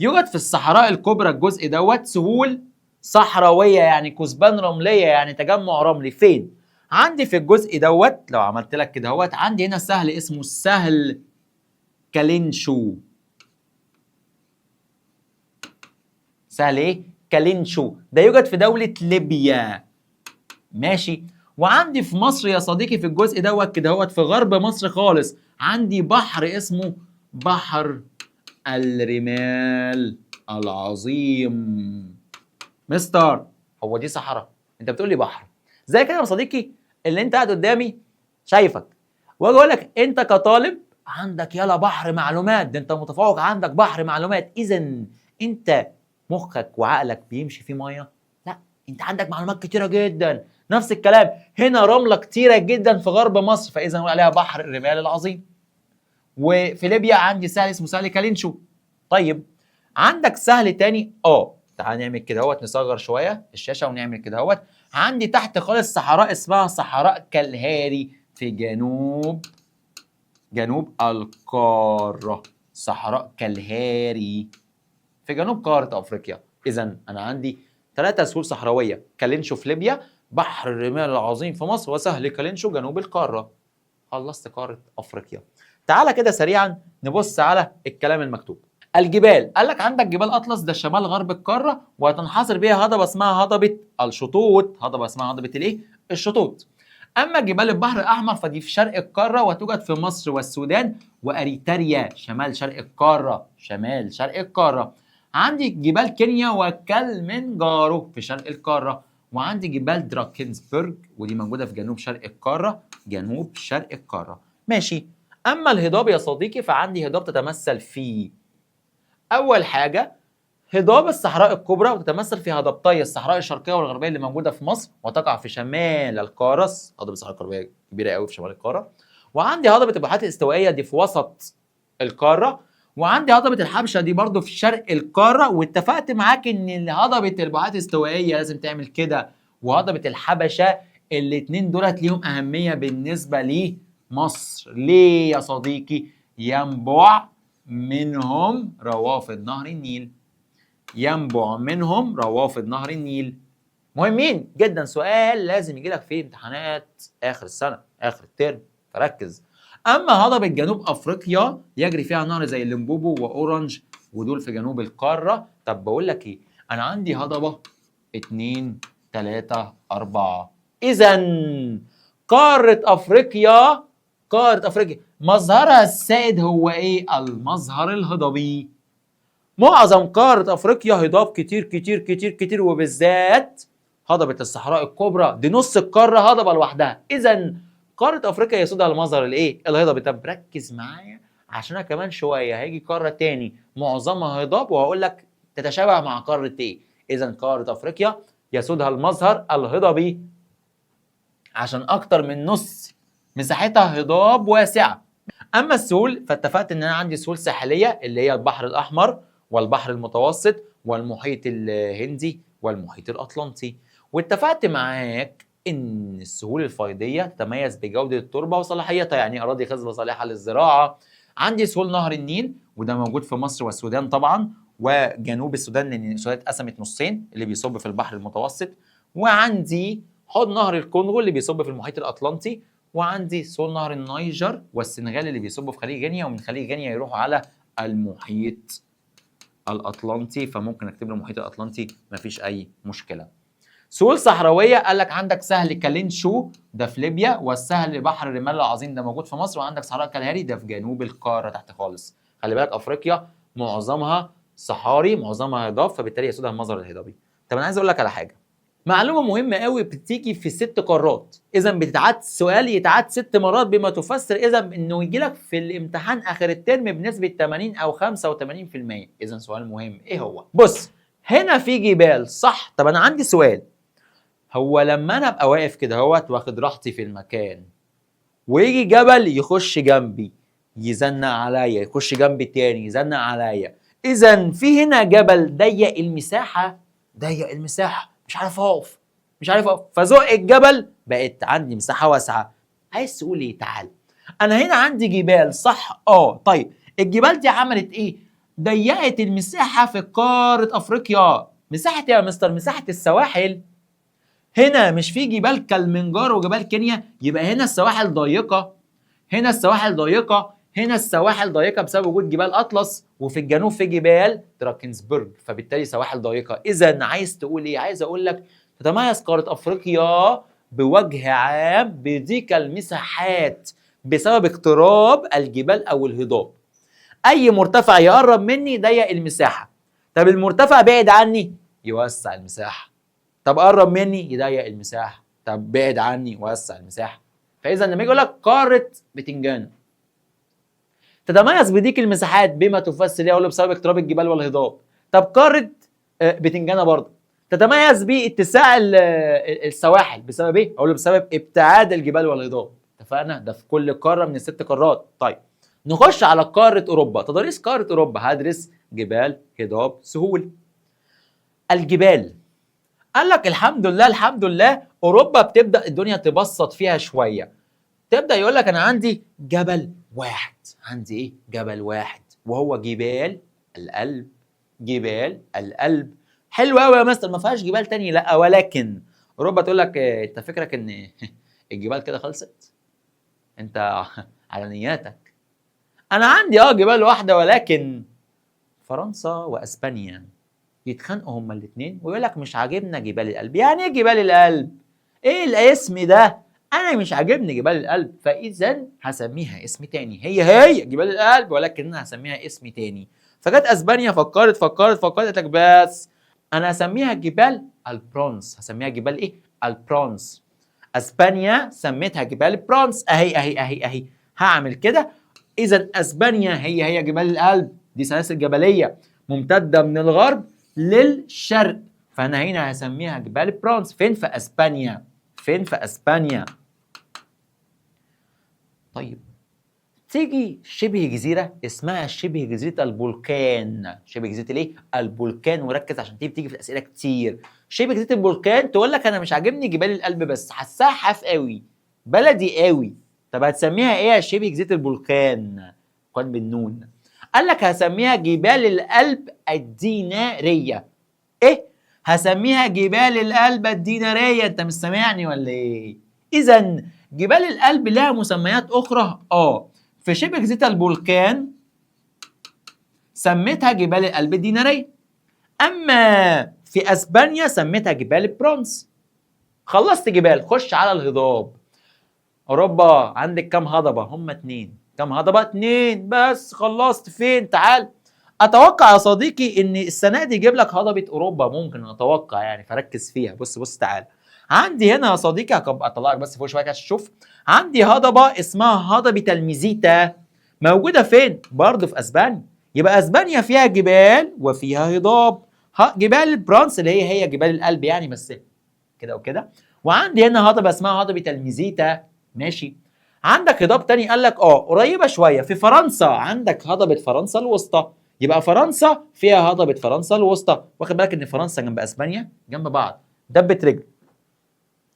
يوجد في الصحراء الكبرى الجزء دوت سهول صحراويه، يعني كثبان رمليه، يعني تجمع رملي. فين؟ عندي في الجزء دوت. لو عملت لك كده اهوت عندي هنا سهل اسمه السهل كالينشو. سهل ايه؟ كالينشو. ده يوجد في دولة ليبيا. ماشي. وعندي في مصر يا صديقي في الجزء دوت كده هوت في غرب مصر خالص عندي بحر اسمه بحر الرمال العظيم. مستر هو دي صحراء؟ انت بتقول لي بحر. زي كده يا صديقي اللي انت قاعد قدامي شايفك، واجي اقول لك انت كطالب عندك يلا بحر معلومات، ده انت متفوق عندك بحر معلومات. اذا انت مخك وعقلك بيمشي فيه ميه؟ لا، انت عندك معلومات كتيره جدا. نفس الكلام هنا رمله كتيره جدا في غرب مصر، فاذا نقول عليها بحر الرمال العظيم. وفي ليبيا عندي سهل اسمه سهل كالينشو. طيب عندك سهل تاني. تعال نعمل كده اهوت، نصغر شويه الشاشه ونعمل كده اهوت. عندي تحت خالص صحراء اسمها صحراء كالهاري في جنوب القاره. صحراء كالهاري في جنوب قاره افريقيا. اذا انا عندي 3 سهول صحراويه: كالينشو في ليبيا، بحر الرمال العظيم في مصر، وسهل كالينشو جنوب القاره. خلصت قاره افريقيا. تعالى كده سريعا نبص على الكلام المكتوب. الجبال، قال لك عندك جبال اطلس، ده شمال غرب القاره، وهتنحصر بيها هضبه اسمها هضبه الشطوط. هضبه اسمها هضبه الايه؟ الشطوط. اما جبال البحر الاحمر فدي في شرق القاره، وتوجد في مصر والسودان واريتريا شمال شرق القاره. شمال شرق القاره. عندي جبال كينيا وكلمنجارو في شرق القاره. وعندي جبال دراكنسبرج ودي موجوده في جنوب شرق القاره. جنوب شرق القاره. ماشي. اما الهضاب يا صديقي فعندي هضاب تتمثل في اول حاجه هضاب الصحراء الكبرى، وتتمثل في هضبتي الصحراء الشرقيه والغربيه اللي موجوده في مصر، وتقع في شمال القاره. هضبه الصحراء الغربيه كبيره قوي في شمال القاره. وعندي هضبه البحيرات الاستوائيه دي في وسط القاره. وعندي هضبه الحبشه دي برضو في شرق القاره. واتفقت معاك ان هضبه البحيرات الاستوائيه لازم تعمل كده، وهضبه الحبشه الاثنين دولت ليهم اهميه بالنسبه لمصر. ليه يا صديقي؟ ينبع منهم روافد نهر النيل. ينبع منهم روافد نهر النيل. مهمين جدا، سؤال لازم يجي لك في امتحانات اخر السنه اخر الترم، فركز. اما هضبه جنوب افريقيا يجري فيها نهر زي الليمبوبو واورنج، ودول في جنوب القاره. طب بقول لك ايه، انا عندي هضبه 2 3 4. اذا قاره افريقيا مظهرها السائد هو ايه؟ المظهر الهضبي. معظم قارة أفريقيا هضاب كتير كتير كتير كتير، وبالذات هضبة الصحراء الكبرى دي نص القارة هضبة لوحدها. إذا قارة أفريقيا يسودها المظهر الإيه؟ الهضبي. طب ركز معايا عشان انا كمان شويه هيجي قاره تاني معظمها هضاب وهقول لك تتشابه مع قاره ايه. اذا قاره افريقيا يسودها المظهر الهضبي عشان اكتر من نص مساحتها هضاب واسعه. اما السهول فاتفقت ان انا عندي سهول ساحليه اللي هي البحر الاحمر والبحر المتوسط والمحيط الهندي والمحيط الاطلنطي. واتفقت معاك ان السهول الفيضيه تتميز بجوده التربه وصلاحيتها، يعني اراضي خصبه صالحه للزراعه. عندي سهول نهر النيل وده موجود في مصر والسودان طبعا وجنوب السودان، لان السودان اتقسمت نصين اللي بيصب في البحر المتوسط. وعندي حوض نهر الكونغو اللي بيصب في المحيط الاطلنطي. وعندي سهول نهر النيجر والسنغال اللي بيصبوا في خليج غينيا، ومن خليج غينيا يروحوا على المحيط الاطلنطي، فممكن اكتب له المحيط الاطلنطي مفيش اي مشكله. سهول صحراويه قال لك عندك سهل كالينشو ده في ليبيا، والسهل بحر الرمال العظيم ده موجود في مصر، وعندك صحراء كالهاري ده في جنوب القاره تحت خالص. خلي بالك افريقيا معظمها صحاري، معظمها هضاب، فبالتالي يسودها المظهر الهضابي. طب انا عايز اقول لك على حاجه، معلومه مهمه قوي بتيجي في 6 قارات، اذا بتتعاد سؤال يتعاد 6 مرات بما تفسر اذا انه يجي لك في الامتحان اخر الترم بنسبه 80 او 85%. اذا سؤال مهم ايه هو؟ بص هنا في جبال صح. طب انا عندي سؤال، هو لما انا ابقى واقف كده اهوت واخد راحتي في المكان ويجي جبل يخش جنبي يزنق عليا، يخش جنبي تاني يزنق عليا، اذا في هنا جبل ضيق المساحه، ضيق المساحه مش عارف اقف، مش عارف اقف، فزق الجبل بقت عندي مساحه واسعه. عايز تقول ايه؟ تعال، انا هنا عندي جبال صح. طيب الجبال دي عملت ايه؟ ضيقت المساحه في قاره افريقيا. مساحه ايه يا مستر؟ مساحه السواحل. هنا مش في جبال كلمنجارو وجبال كينيا، يبقى هنا السواحل ضيقه، هنا السواحل ضيقه، هنا السواحل ضيقه بسبب وجود جبال اطلس، وفي الجنوب في جبال دراكنسبرج، فبالتالي سواحل ضيقه. اذا عايز تقول ايه؟ عايز اقول لك تتميز قاره افريقيا بوجه عام بضيق المساحات بسبب اقتراب الجبال او الهضاب. اي مرتفع يقرب مني ضيق المساحه، طب المرتفع بعد عني يوسع المساحه، طب قرب مني يضيق المساحه، طب بعد عني وسع المساحه. فاذا لما يجي يقول لك قاره بتنجان تتميز بضيق المساحات بما تفسر ايه؟ اقول له بسبب اقتراب الجبال والهضاب. طب قاره بتنجانه برضه تتميز باتساع السواحل بسبب ايه؟ اقول له بسبب ابتعاد الجبال والهضاب. اتفقنا؟ ده في كل قاره من ال6 قارات. طيب نخش على قاره اوروبا. تضاريس قاره اوروبا هدرس جبال، هضاب، سهول. الجبال قال لك الحمد لله الحمد لله اوروبا بتبدا الدنيا تبسط فيها شويه، تبدا يقول لك انا عندي جبل واحد، عندي ايه؟ جبل واحد وهو جبال الألب. جبال الألب حلو قوي يا مستر، ما فيهاش جبال تاني، لا، ولكن اوروبا تقول لك انت فكرك ان الجبال كده خلصت؟ انت على نياتك. انا عندي جبال واحده، ولكن فرنسا واسبانيا يتخانقوا هما الاثنين ويقول لك مش عاجبنا جبال الألب. يعني ايه جبال الألب؟ ايه الاسم ده؟ انا مش عاجبني جبال الألب، فاذا هسميها اسم تاني. هي جبال الألب ولكن انا هسميها اسم تاني. فجت اسبانيا فكرت قالت لك بس انا هسميها جبال البرونز. هسميها جبال ايه؟ البرونز. اسبانيا سميتها جبال برونز. اهي هعمل كده. اذا اسبانيا هي جبال الألب، دي سلاسل جبليه ممتده من الغرب للشرق، فانا هنا هسميها جبال برونز. فين؟ في اسبانيا. فين؟ في اسبانيا. طيب تيجي شبه جزيره اسمها شبه جزيره البلقان. شبه جزيره الايه؟ البلقان. وركز عشان تيجي في الاسئله كتير. شبه جزيره البلقان تقول لك انا مش عاجبني جبال الألب بس حاساها حاف قوي، بلدي قوي. طب هتسميها ايه يا شبه جزيره البلقان؟ قلب النون. قال لك هسميها جبال الألب الديناريه. ايه؟ هسميها جبال الألب الديناريه. انت مش سامعني ولا ايه؟ اذا جبال الألب لها مسميات اخرى. في شبه جزيره البلقان سميتها جبال الألب الديناريه، اما في اسبانيا سميتها جبال برونز. خلصت جبال، خش على الهضاب. اوروبا عندك كام هضبه؟ هم 2. كام هضبه؟ 2 بس. خلصت. فين؟ تعال. اتوقع يا صديقي ان السنه دي يجيب لك هضبه اوروبا، ممكن اتوقع يعني، فركز فيها. بص تعال، عندي هنا يا صديقي هبقى اطلعك بس فوق شويه عشان تشوف. عندي هضبه اسمها هضبه الميزيتا، موجوده فين؟ برضه في اسبانيا. يبقى اسبانيا فيها جبال وفيها هضاب. جبال البرانس اللي هي جبال القلب يعني، بس كده وكده. وعندي هنا هضبه اسمها هضبه الميزيتا. ماشي. عندك هضاب تاني قال لك قريبه شويه في فرنسا، عندك هضبه فرنسا الوسطى. يبقى فرنسا فيها هضبه فرنسا الوسطى. واخد بالك ان فرنسا جنب اسبانيا جنب بعض، دبه رجل.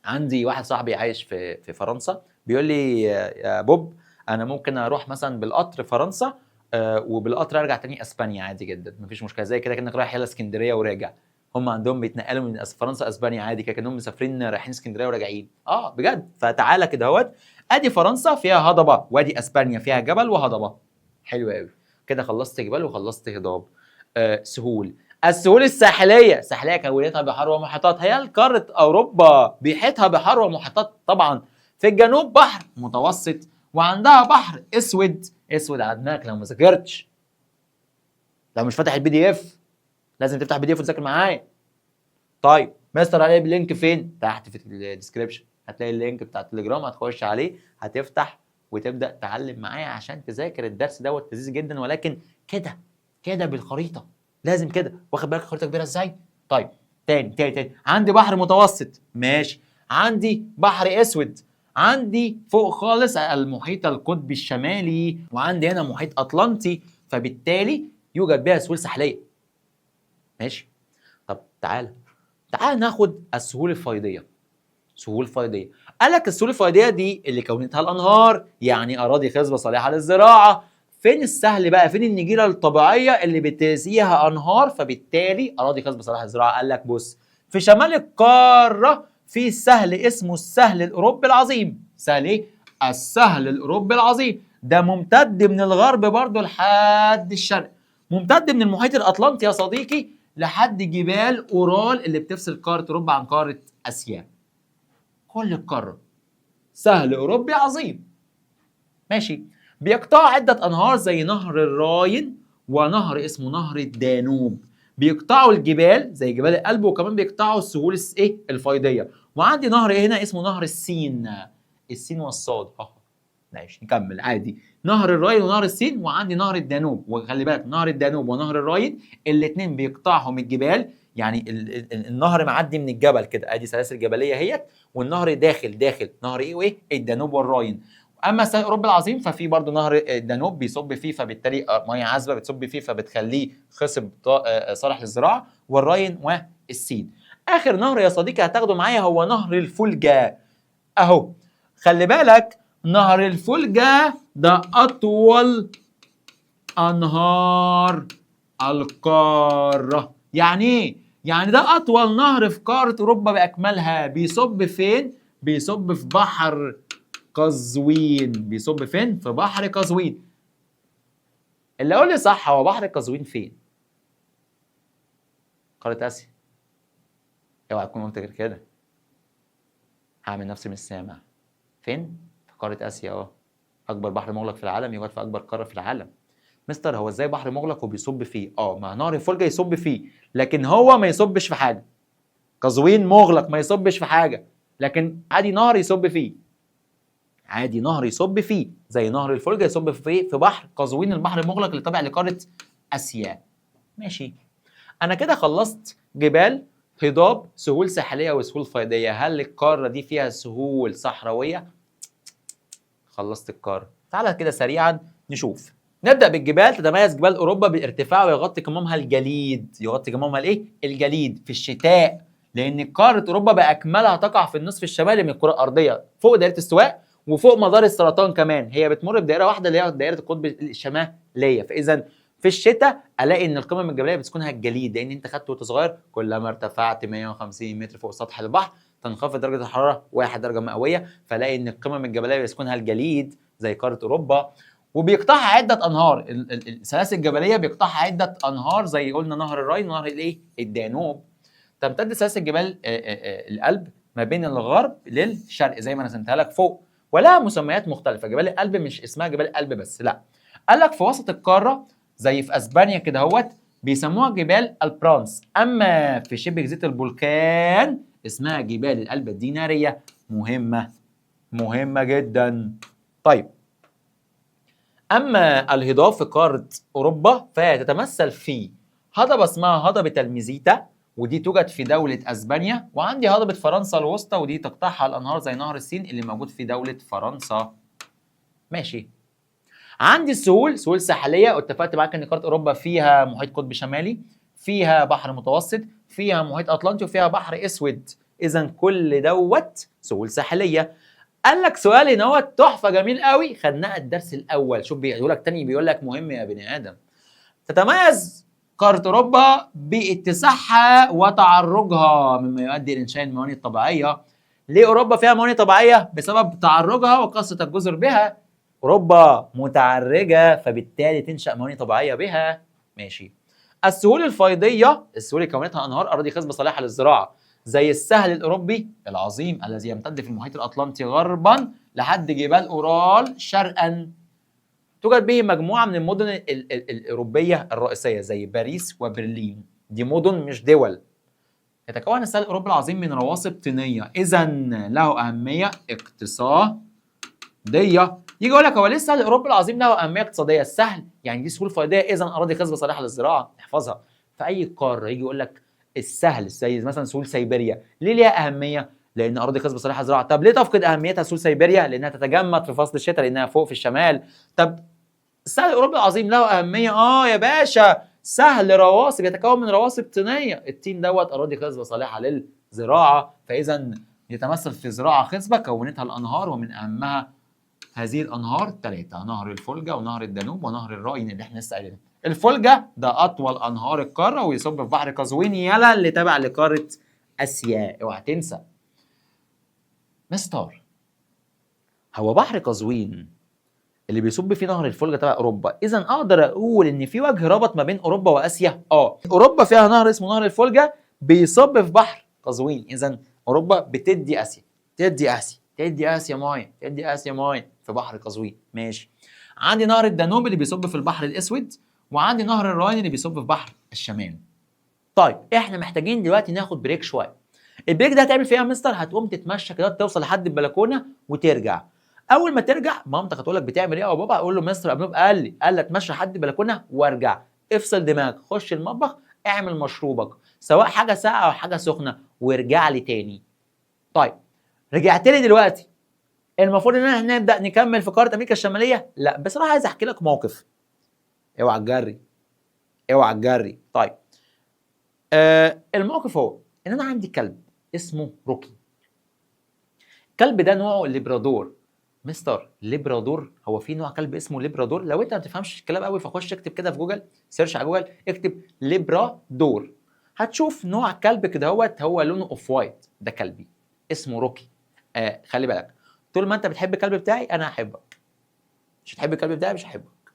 عندي واحد صاحبي عايش في فرنسا، بيقول لي يا بوب انا ممكن اروح مثلا بالقطر فرنسا وبالقطر ارجع تاني اسبانيا عادي جدا، مفيش مشكله، زي كده كانك رايح يلا اسكندريه وراجع. هم عندهم بيتنقلوا من فرنسا اسبانيا عادي كده، كانهم مسافرين رايحين اسكندريه وراجعين. بجد. فتعالى كده اهوت، ادي فرنسا فيها هضبه، وادي اسبانيا فيها جبل وهضبه. حلو قوي. كده خلصت جبال وخلصت هضاب. سهول. السهول الساحليه، ساحليه كونتها بحار ومحيطات. هي قاره اوروبا بيحيطها بحار ومحيطات طبعا. في الجنوب بحر متوسط، وعندها بحر اسود. اسود على دماغك لو ما ذاكرتش، لو مش فاتح البي دي اف لازم تفتح البي دي اف وتذاكر معايا. طيب مستر عليه اللينك فين؟ تحت في الديسكربشن هتلاقي اللينك بتاع التليجرام، هتخش عليه هتفتح وتبدا تعلم معايا عشان تذاكر الدرس دوت. لذيذ جدا، ولكن كده بالخريطه، لازم كده. واخد بالك الخريطه كبيره ازاي؟ طيب تاني عندي بحر متوسط. ماشي. عندي بحر اسود. عندي فوق خالص المحيط القطبي الشمالي، وعندي هنا محيط اطلنطي، فبالتالي يوجد بها سهول ساحليه. ماشي. طب تعال ناخد السهول الفيضيه. سهول فيضيه. قال لك السهول الفيضيه دي اللي كونتها الانهار، يعني اراضي خصبه صالحه للزراعه. فين السهل بقى؟ فين النجيله الطبيعيه اللي بتسيها انهار، فبالتالي اراضي خصبه صالحه للزراعه. قال لك بص، في شمال القاره في سهل اسمه السهل الاوروبي العظيم. سهل ايه؟ السهل الاوروبي العظيم. ده ممتد من الغرب برضه لحد الشرق، ممتد من المحيط الاطلنطي يا صديقي لحد جبال اورال اللي بتفصل قاره اوروبا عن قاره اسيا. كل القاره سهل اوروبي عظيم. ماشي. بيقطع عده انهار زي نهر الراين ونهر اسمه نهر الدانوب. بيقطعوا الجبال زي جبال الألب، وكمان بيقطعوا السهول الفيضيه. وعندي نهر هنا اسمه نهر السين. السين والصاد. ماشي نكمل عادي. نهر الراين ونهر السين، وعندي نهر الدانوب. وخلي بالك نهر الدانوب ونهر الراين الاثنين بيقطعهم الجبال، يعني النهر معدي من الجبل كده، ادي سلاسل جبليه اهيت، والنهر داخل نهر ايه وايه؟ الدانوب والراين. اما السهل الاوروبي العظيم ففي برضه نهر الدانوب بيصب فيه، فبالتالي ميه عذبه بتصب فيه فبتخليه خصب صالح للزراعه، والراين والسين. اخر نهر يا صديقي هتاخده معايا هو نهر الفولجا. اهو خلي بالك، نهر الفولجا ده اطول انهار القاره. يعني ايه؟ يعني ده اطول نهر في قاره اوروبا باكملها. بيصب فين؟ بيصب في بحر قزوين. بيصب فين؟ في بحر قزوين. اللي قول لي صح، هو بحر قزوين فين؟ قاره اسيا. اوعى تكون قلت غير كده، هعمل نفسي مش سامع. فين؟ في قاره اسيا. اكبر بحر مغلق في العالم يوجد في اكبر قاره في العالم. مستر هو ازاي بحر مغلق وبيصب فيه؟ مع نهر الفولجا يصب فيه، لكن هو ما يصبش في حاجه. قزوين مغلق ما يصبش في حاجه، لكن عادي نهر يصب فيه. عادي نهر يصب فيه زي نهر الفولجا يصب فيه في بحر قزوين، البحر المغلق اللي تابع لقاره اسيا. ماشي. انا كده خلصت جبال، هضاب، سهول ساحليه وسهول فيضيه. هل القاره دي فيها سهول صحراويه؟ خلصت القاره. تعالى كده سريعا نشوف. نبدا بالجبال. تتميز جبال اوروبا بالارتفاع، ويغطي قممها الجليد. يغطي قممها الايه؟ الجليد في الشتاء، لان قاره اوروبا باكملها تقع في النصف الشمالي من الكره الارضيه، فوق دائره الاستواء وفوق مدار السرطان كمان. هي بتمر بدائره واحده اللي هي دائره القطب الشماليه. فاذا في الشتاء الاقي ان القمم الجبليه بتسكنها الجليد، لان انت خدت وانت صغير كلما ارتفعت 150 متر فوق سطح البحر تنخفض درجه الحراره 1 درجه مئويه، فلاقي ان القمم الجبليه بيسكنها الجليد زي قاره اوروبا. وبيقطعها عده انهار. السلاسل الجبليه بيقطعها عده انهار زي قلنا نهر الراين ونهر الايه؟ الدانوب. تمتد سلاسل جبال الألب ما بين الغرب للشرق زي ما رسمتها لك فوق، ولها مسميات مختلفه. جبال الألب مش اسمها جبال الألب بس، لا، قال لك في وسط القاره زي في اسبانيا كده اهوت بيسموها جبال البرانس. اما في شبه جزيره البلقان اسمها جبال الألب الديناريه. مهمه جدا. طيب اما الهضاب في قاره اوروبا فتتمثل في هضبه اسمها هضبه الميزيتا، ودي توجد في دوله اسبانيا، وعندي هضبه فرنسا الوسطى ودي تقطعها الانهار زي نهر السين اللي موجود في دوله فرنسا. ماشي. عندي سهول ساحليه، واتفقت معاك ان قاره اوروبا فيها محيط قطبي شمالي، فيها بحر متوسط، فيها محيط اطلنطي، وفيها بحر اسود. اذا كل دوت سهول ساحليه. قال لك سؤال هنا هو تحفه جميل قوي، خدناه الدرس الاول. شوف بيقول لك تاني، بيقول لك مهم يا بني ادم. تتميز قاره اوروبا باتساعها وتعرجها مما يؤدي الى انشاء الموانئ الطبيعيه. ليه اوروبا فيها موانئ طبيعيه؟ بسبب تعرجها وقصه الجزر بها. اوروبا متعرجه فبالتالي تنشا موانئ طبيعيه بها. ماشي. السهول الفيضيه، السهول اللي كونتها انهار اراضي خصبه صالحه للزراعه، زي السهل الاوروبي العظيم الذي يمتد في المحيط الاطلنطي غربا لحد جبال اورال شرقا. توجد به مجموعه من المدن الاوروبيه الرئيسيه زي باريس وبرلين. دي مدن مش دول. يتكون السهل الاوروبي العظيم من رواسب طينيه، اذا له اهميه اقتصاديه. يجي يقول لك هو ليه السهل الاوروبي العظيم له اهميه اقتصاديه؟ السهل يعني دي سهول فيضيه، اذا اراضي خصبه صالحه للزراعه. احفظها. في اي قاره يجي يقول لك السهل زي مثلا سهول سيبيريا، ليه ليها اهميه؟ لان اراضي خصبه صالحه للزراعه. طب ليه تفقد اهميتها سهول سيبيريا؟ لانها تتجمد في فصل الشتاء لانها فوق في الشمال. طب السهل الاوروبي العظيم له اهميه يا باشا، سهل رواسب يتكون من رواسب طينيه، الطين دوت اراضي خصبه صالحه للزراعه، فاذا يتمثل في زراعه خصبه كونتها الانهار، ومن اهمها هذه الانهار 3: نهر الفولجا ونهر الدانوب ونهر الراين اللي احنا لسه قايلينه. الفولجا ده اطول انهار القاره ويصب في بحر قزوين يلا اللي تابع لقاره اسيا، اوعى تنسى. مستر، هو بحر قزوين اللي بيصب فيه نهر الفولجا تبع اوروبا، اذا اقدر اقول ان في وجه ربط ما بين اوروبا واسيا؟ اوروبا فيها نهر اسمه نهر الفولجا بيصب في بحر قزوين، اذا اوروبا بتدي اسيا مايه في بحر قزوين. ماشي. عندي نهر الدانوب اللي بيصب في البحر الاسود، وعندي نهر الراين اللي بيصب في بحر الشمال. طيب احنا محتاجين دلوقتي ناخد بريك شويه. البريك ده هتعمل فيها يا مستر؟ هتقوم تتمشى كده توصل لحد البلكونه وترجع. اول ما ترجع مامتك هتقول لك بتعمل ايه يا بابا؟ اقول له مستر ابنوب قال لي اتمشى لحد البلكونه وارجع. افصل دماغك، خش المطبخ اعمل مشروبك سواء حاجه ساقعه او حاجه سخنه وارجع لي تاني. طيب رجعت لي دلوقتي، المفروض ان احنا نبدا نكمل في قاره امريكا الشماليه؟ لا بصراحه عايز احكي لك موقف. اوعى تجري. طيب الموقف هو ان انا عندي كلب اسمه روكي. الكلب ده نوعه ليبرادور. مستر ليبرادور؟ هو في نوع كلب اسمه ليبرادور؟ لو انت ما بتفهمش الكلام قوي فخش اكتب كده في جوجل، سيرش على جوجل اكتب ليبرادور، هتشوف نوع كلب كده هو لونه اوف وايت. ده كلبي اسمه روكي. خلي بالك، طول ما انت بتحب الكلب بتاعي انا هحبك، مش هتحب الكلب بتاعي مش هحبك.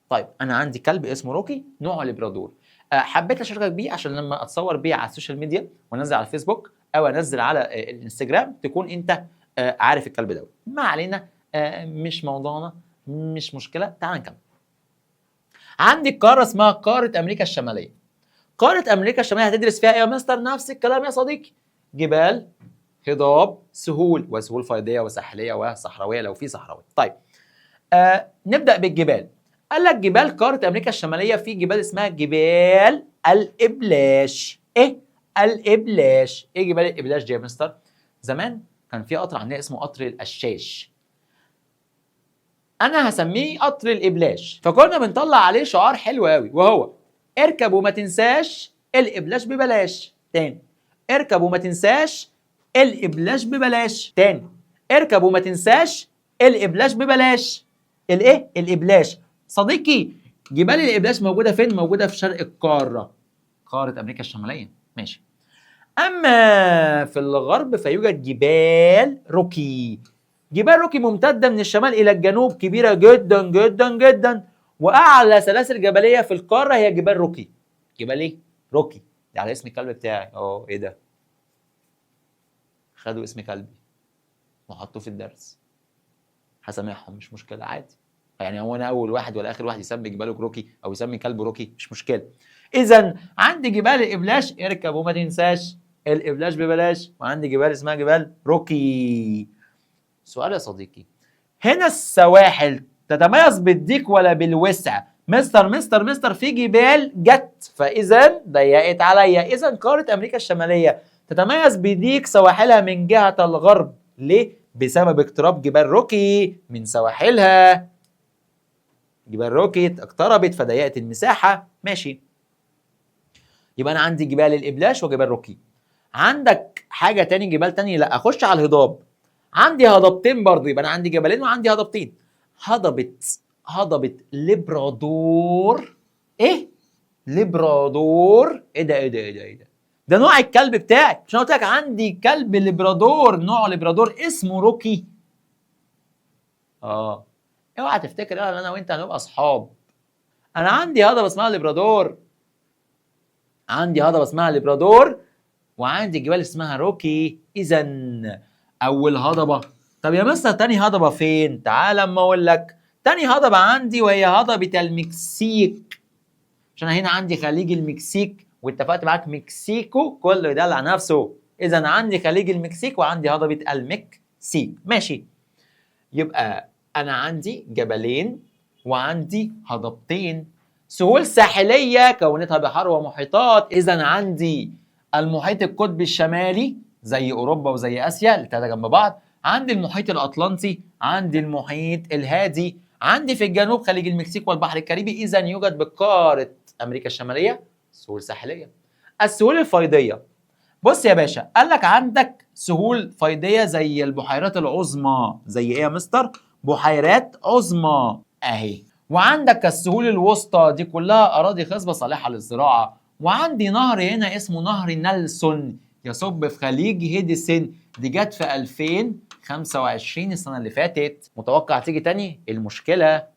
طيب انا عندي كلب اسمه روكي نوعه ليبرادور. حبيت اشاركك بيه عشان لما اتصور بيه على السوشيال ميديا وانزل على الفيسبوك او انزل على الانستجرام تكون انت عارف الكلب ده. ما علينا، مش موضوعنا، مش مشكله. تعال نكمل. عندي قاره اسمها قاره امريكا الشماليه. قاره امريكا الشماليه هتدرس فيها ايه يا مستر؟ نفس الكلام يا صديقي، جبال، هضاب، سهول، وسهول فيضيه وساحليه وصحراويه لو في صحراوي. طيب نبدا بالجبال. قال لك جبال قاره امريكا الشماليه، في جبال اسمها جبال الابلاش. ايه الابلاش؟ ايه جبال الابلاش دي يا مستر؟ زمان كان في قطر عندنا اسمه قطر القشاش، انا هسميه قطر الابلاش، فكنا بنطلع عليه شعار حلو قوي وهو اركب وما تنساش الابلاش ببلاش. تاني، اركب وما تنساش الابلاش ببلاش. تاني، اركب وما تنساش الابلاش ببلاش. الايه؟ الابلاش. صديقي جبال الابلاش موجوده فين؟ موجوده في شرق القاره، قاره امريكا الشماليه. ماشي. اما في الغرب فيوجد جبال روكي. جبال روكي ممتده من الشمال الى الجنوب، كبيره جدا جدا جدا، واعلى سلاسل جبليه في القاره هي جبال روكي. جبال ايه؟ روكي. ده على اسم الكلب بتاعي. ايه ده؟ خدوا اسم كلبي وحطوه في الدرس، هسامحهم مش مشكله عادي. يعني هو انا اول واحد ولا اخر واحد يسمي جباله روكي او يسمي كلبه روكي؟ مش مشكله. اذا عندي جبال الابلاش اركب وما تنساش الابلاش ببلاش، وعندي جبال اسمها جبال روكي. سؤال يا صديقي، هنا السواحل تتميز بالضيق ولا بالوسع؟ مستر في جبال جت فاذا ضيقت عليا. اذا قاره امريكا الشماليه تتميز بضيق سواحلها من جهه الغرب. ليه؟ بسبب اقتراب جبال روكي من سواحلها. جبال روكي اقتربت فضيقت المساحه. ماشي، يبقى انا عندي جبال الابلاش وجبال روكي. عندك حاجه تاني، جبال تاني؟ لا، اخش على الهضاب. عندي هضبتين برضو، يبقى انا عندي جبلين وعندي هضبتين. هضبة ليبرادور. ايه؟ ليبرادور؟ ايه ده؟ ده نوع الكلب بتاعي. مش انا قلت لك عندي كلب ليبرادور نوع ليبرادور اسمه روكي؟ اوعى تفتكر ان انا وانت هنبقى اصحاب. انا عندي هضبة اسمها ليبرادور، وعندي جبال اسمها روكي. اذا اول هضبة. طب يا مستر تاني هضبة فين؟ تعال اما اقول لك. تاني هضبة عندي وهي هضبة المكسيك، عشان هنا عندي خليج المكسيك، واتفقت معاك مكسيكو كله يدلع نفسه. اذا عندي خليج المكسيك وعندي هضبة المكسيك. ماشي، يبقى انا عندي جبلين وعندي هضبتين. سهول ساحلية كونتها بحار ومحيطات. اذا عندي المحيط القطبي الشمالي زي اوروبا وزي اسيا التلاته جنب بعض، عندي المحيط الاطلنطي، عندي المحيط الهادي، عندي في الجنوب خليج المكسيك والبحر الكاريبي. اذا يوجد بقاره امريكا الشماليه سهول ساحليه. السهول الفيضيه، بص يا باشا، قال لك عندك سهول فيضيه زي البحيرات العظمى. زي ايه يا مستر؟ بحيرات عظمى اهي. وعندك السهول الوسطى، دي كلها اراضي خصبه صالحه للزراعه. وعندي نهر هنا اسمه نهر نيلسون يصب في خليج هيدسن، دي جت في 2025 السنه اللي فاتت. متوقع تيجي تاني؟ المشكله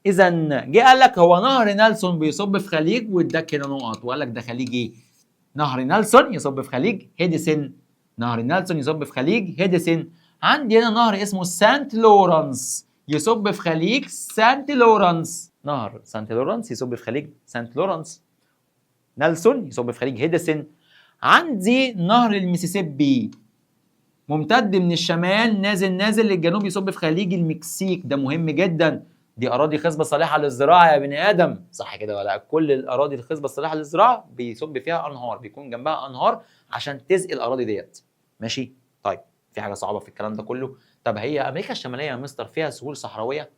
اذا جه قال لك هو نهر نيلسون بيصب في خليج، واداك هنا نقط وقال لك ده خليج ايه؟ نهر نيلسون يصب في خليج هيدسن. نهر نيلسون يصب في خليج هيدسن. عندي هنا نهر اسمه سانت لورنس يصب في خليج سانت لورنس. نهر سانت لورنس يصب في خليج سانت لورنس. نيلسون يصب في خليج هيدسن. عندي نهر الميسيسيبي ممتد من الشمال نازل للجنوب يصب في خليج المكسيك. ده مهم جدا، دي اراضي خصبه صالحه للزراعه يا بني ادم، صح كده ولا؟ كل الاراضي الخصبه الصالحه للزراعه بيصب فيها انهار، بيكون جنبها انهار عشان تسقي الاراضي ديت. ماشي؟ طيب في حاجه صعبه في الكلام ده كله. طب هي امريكا الشماليه يا مستر فيها سهول صحراويه؟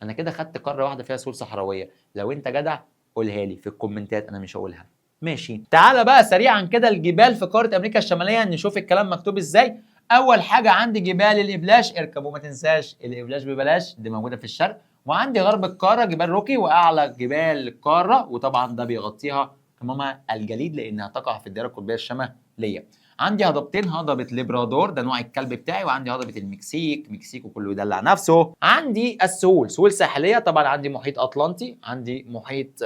انا كده خدت قاره واحده فيها سهول صحراويه، لو انت جدع قولها لي في الكومنتات، انا مش هقولها. ماشي، تعالى بقى سريعا كده الجبال في قاره امريكا الشماليه نشوف الكلام مكتوب ازاي. اول حاجه عندي جبال الابلاش، اركب وما تنساش الابلاش ببلاش، دي موجوده في الشرق. وعندي غرب القاره جبال روكي، واعلى جبال القاره وطبعا ده بيغطيها قممها الجليد لانها تقع في الدائره القطبيه الشماليه. عندي هضبتين، هضبه ليبرادور ده نوع الكلب بتاعي، وعندي هضبه المكسيك، مكسيكو كله يدلع نفسه. عندي السهول، سهول ساحليه طبعا، عندي محيط اطلنطي، عندي محيط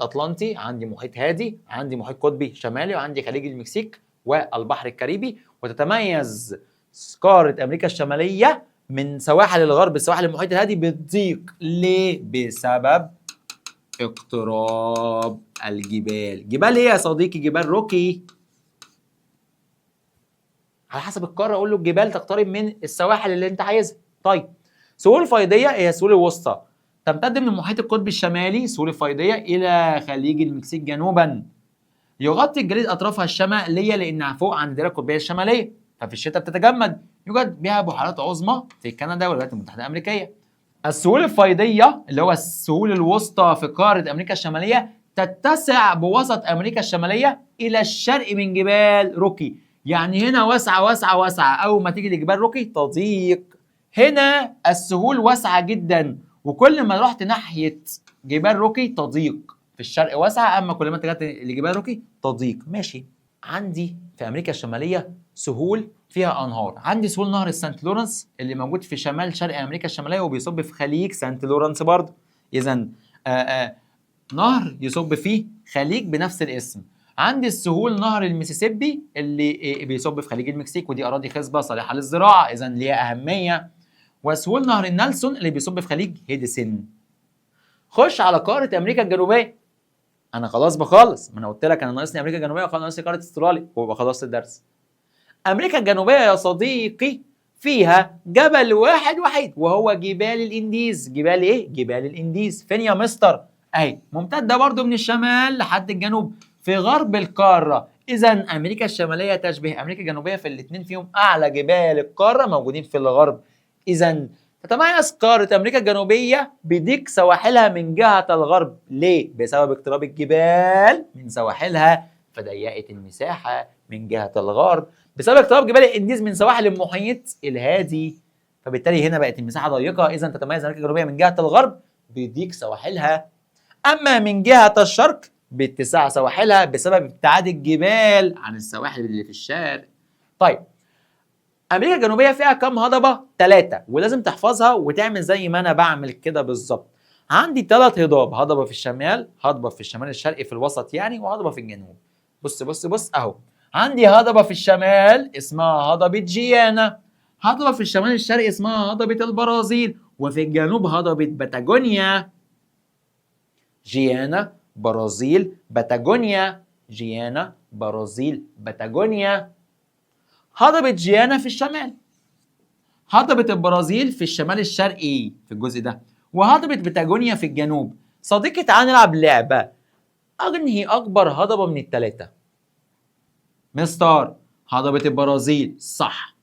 اطلنطي، عندي محيط هادي، عندي محيط قطبي شمالي، وعندي خليج المكسيك والبحر الكاريبي. وتتميز قاره امريكا الشماليه من سواحل الغرب سواحل المحيط الهادي بالضيق. ليه؟ بسبب اقتراب الجبال. جبال ايه يا صديقي؟ جبال روكي. على حسب القاره اقول له الجبال تقترب من السواحل اللي انت عايزها. طيب سهول فيضيه هي السهول الوسطى، تمتد من المحيط القطبي الشمالي سهول الفيضيه الى خليج المكسيك جنوبا. يغطي الجليد اطرافها الشماليه لانها فوق عن الدائره القطبيه الشماليه، ففي الشتاء بتتجمد. يوجد بها بحيرات عظمى في كندا والولايات المتحده الامريكيه. السهول الفيضيه اللي هو السهول الوسطى في قاره امريكا الشماليه تتسع بوسط امريكا الشماليه الى الشرق من جبال روكي. يعني هنا واسعه، اول ما تيجي لجبال روكي تضيق. هنا السهول واسعه جدا، وكل ما رحت ناحيه جبال روكي تضيق. في الشرق واسعه، اما كل ما اتجهت لجبال روكي تضيق. ماشي، عندي في امريكا الشماليه سهول فيها انهار. عندي سهول نهر السانت لورنس اللي موجود في شمال شرق امريكا الشماليه وبيصب في خليج سانت لورنس برضه. اذا نهر يصب فيه خليج بنفس الاسم. عندي السهول نهر الميسيسيبي اللي بيصب في خليج المكسيك، ودي اراضي خصبه صالحه للزراعه، اذا ليها اهميه. وسهول نهر النيلسون اللي بيصب في خليج هيدسن. خش على قاره امريكا الجنوبيه. انا خلاص بخلص، ما انا قلت لك انا ناقصني امريكا الجنوبيه وخلاص ناقصني قاره استراليا ويبقى خلاص الدرس. امريكا الجنوبيه يا صديقي فيها جبل واحد وحيد وهو جبال الانديز. جبال ايه؟ جبال الانديز. فين يا مستر؟ اهي ممتده برضو من الشمال لحد الجنوب في غرب القاره. اذا امريكا الشماليه تشبه امريكا الجنوبيه في الاثنين فيهم اعلى جبال القاره موجودين في الغرب. اذا تتميز قاره امريكا الجنوبيه بضيق سواحلها من جهه الغرب. ليه؟ بسبب اقتراب الجبال من سواحلها فضيقت المساحه من جهه الغرب. بسبب اقتراب جبال الانديز من سواحل المحيط الهادي فبالتالي هنا بقت المساحه ضيقه. اذا تتميز امريكا الجنوبيه من جهه الغرب بضيق سواحلها، اما من جهه الشرق باتساع سواحلها بسبب ابتعاد الجبال عن السواحل اللي في الشرق. طيب امريكا الجنوبيه فيها كم هضبه؟ 3، ولازم تحفظها وتعمل زي ما انا بعمل كده بالظبط. عندي 3 هضاب، هضبه في الشمال، هضبه في الشمال الشرقي في الوسط يعني، وهضبه في الجنوب. بص بص بص اهو. عندي هضبه في الشمال اسمها هضبه جيانا، هضبه في الشمال الشرقي اسمها هضبه البرازيل، وفي الجنوب هضبه باتاجونيا. جيانا، برازيل، باتاجونيا. جيانا، برازيل، باتاجونيا. هضبة جيانا في الشمال، هضبة البرازيل في الشمال الشرقي في الجزء ده، وهضبة باتاجونيا في الجنوب. صديقي تعال نلعب لعبة. أنهي أكبر هضبة من ال3؟ مستر هضبة البرازيل صح.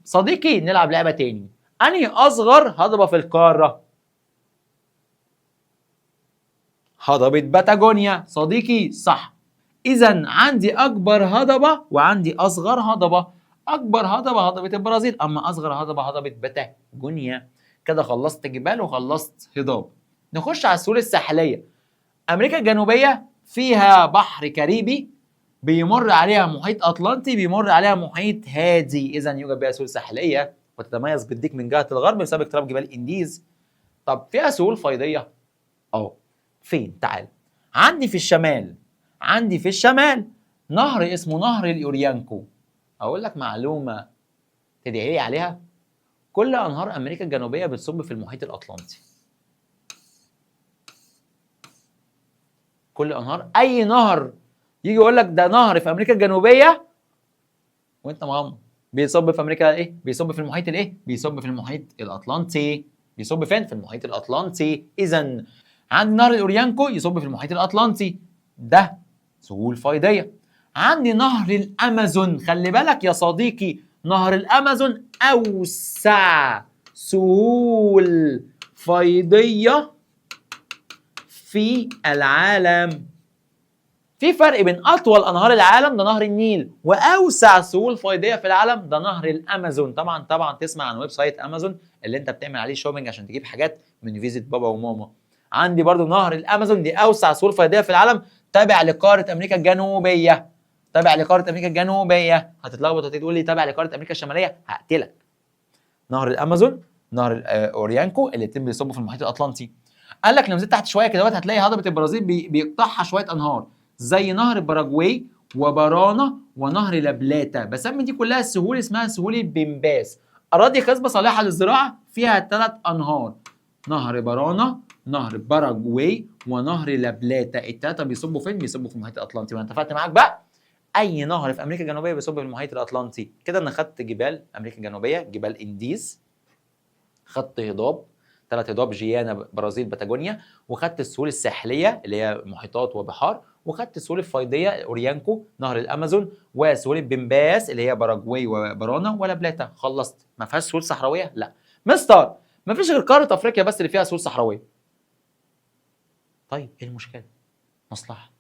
صديقي نلعب لعبة تاني. أنهي أصغر هضبة في القارة؟ هضبة باتاجونيا. صديقي صح. إذا عندي أكبر هضبة وعندي أصغر هضبة. أكبر هضبة هضبة البرازيل، أما أصغر هضبة هضبة باتاجونيا. كده خلصت جبال وخلصت هضاب. نخش على السهول الساحلية. أمريكا الجنوبية فيها بحر كاريبي بيمر عليها محيط أطلنطي بيمر عليها محيط هادي. إذا يوجد بها سهول ساحلية وتتميز بالضيق من جهة الغرب بسبب اقتراب جبال الإنديز. طب فيها سهول فيضية؟ أهو. فين؟ تعال. عندي في الشمال نهر اسمه نهر الأوريانكو. أقول لك معلومة تدعي لي عليها. كل أنهار أمريكا الجنوبية بتصب في المحيط الأطلنطي. كل أنهار، أي نهر يجي يقول لك ده نهر في أمريكا الجنوبية وأنت مغمض، بيصب في أمريكا إيه؟ بيصب في المحيط الإيه؟ بيصب في المحيط الأطلنطي. بيصب فين؟ في المحيط الأطلنطي. إذا عندي نهر الأوريانكو يصب في المحيط الأطلنطي، ده سهول فيضية. عندي نهر الأمازون، خلي بالك يا صديقي، نهر الأمازون أوسع سهول فيضية في العالم. في فرق بين أطول أنهار العالم ده نهر النيل، وأوسع سهول فيضية في العالم ده نهر الأمازون. طبعا تسمع عن ويب سايت أمازون اللي أنت بتعمل عليه شوبينج عشان تجيب حاجات من فيزيت بابا وماما. عندي برضو نهر الأمازون دي أوسع سهول فيضية في العالم، تابع لقارة أمريكا الجنوبية. هتتلخبط وتقول لي تابع لقارة أمريكا الشمالية، هقتلك. نهر الأمازون، نهر الأوريانكو، الاتنين بيصبوا في المحيط الأطلنطي. قال لك لو نزلت تحت شوية كده هتلاقي هضبة البرازيل بيقطعها شوية أنهار زي نهر باراجواي وبارانا ونهر لابلاتا. بسمي دي كلها السهول اسمها سهول بيمباس. أراضي خصبة صالحة للزراعة فيها 3 أنهار، نهر بارانا، نهر باراجواي، ونهر لابلاتا. ال3 بيصبوا فين؟ بيصبوا في المحيط الأطلنطي. وأنا اتفقت معاك بقى أي نهر في أمريكا الجنوبية بيصب في المحيط الأطلنطي. كده أنا خدت جبال أمريكا الجنوبية، جبال إنديز، خدت هضاب 3 هضاب جيانا، برازيل، باتاجونيا، وخدت السهول الساحليه اللي هي محيطات وبحار، وخدت السهول الفيضيه اوريانكو، نهر الامازون، وسهول بيمباس اللي هي باراجواي وبارانا ولابلاتا. خلصت. ما فيهاش سهول صحراويه؟ لا. مستر ما فيش غير قاره افريقيا بس اللي فيها سهول صحراويه. طيب ايه المشكله؟ مصلحه.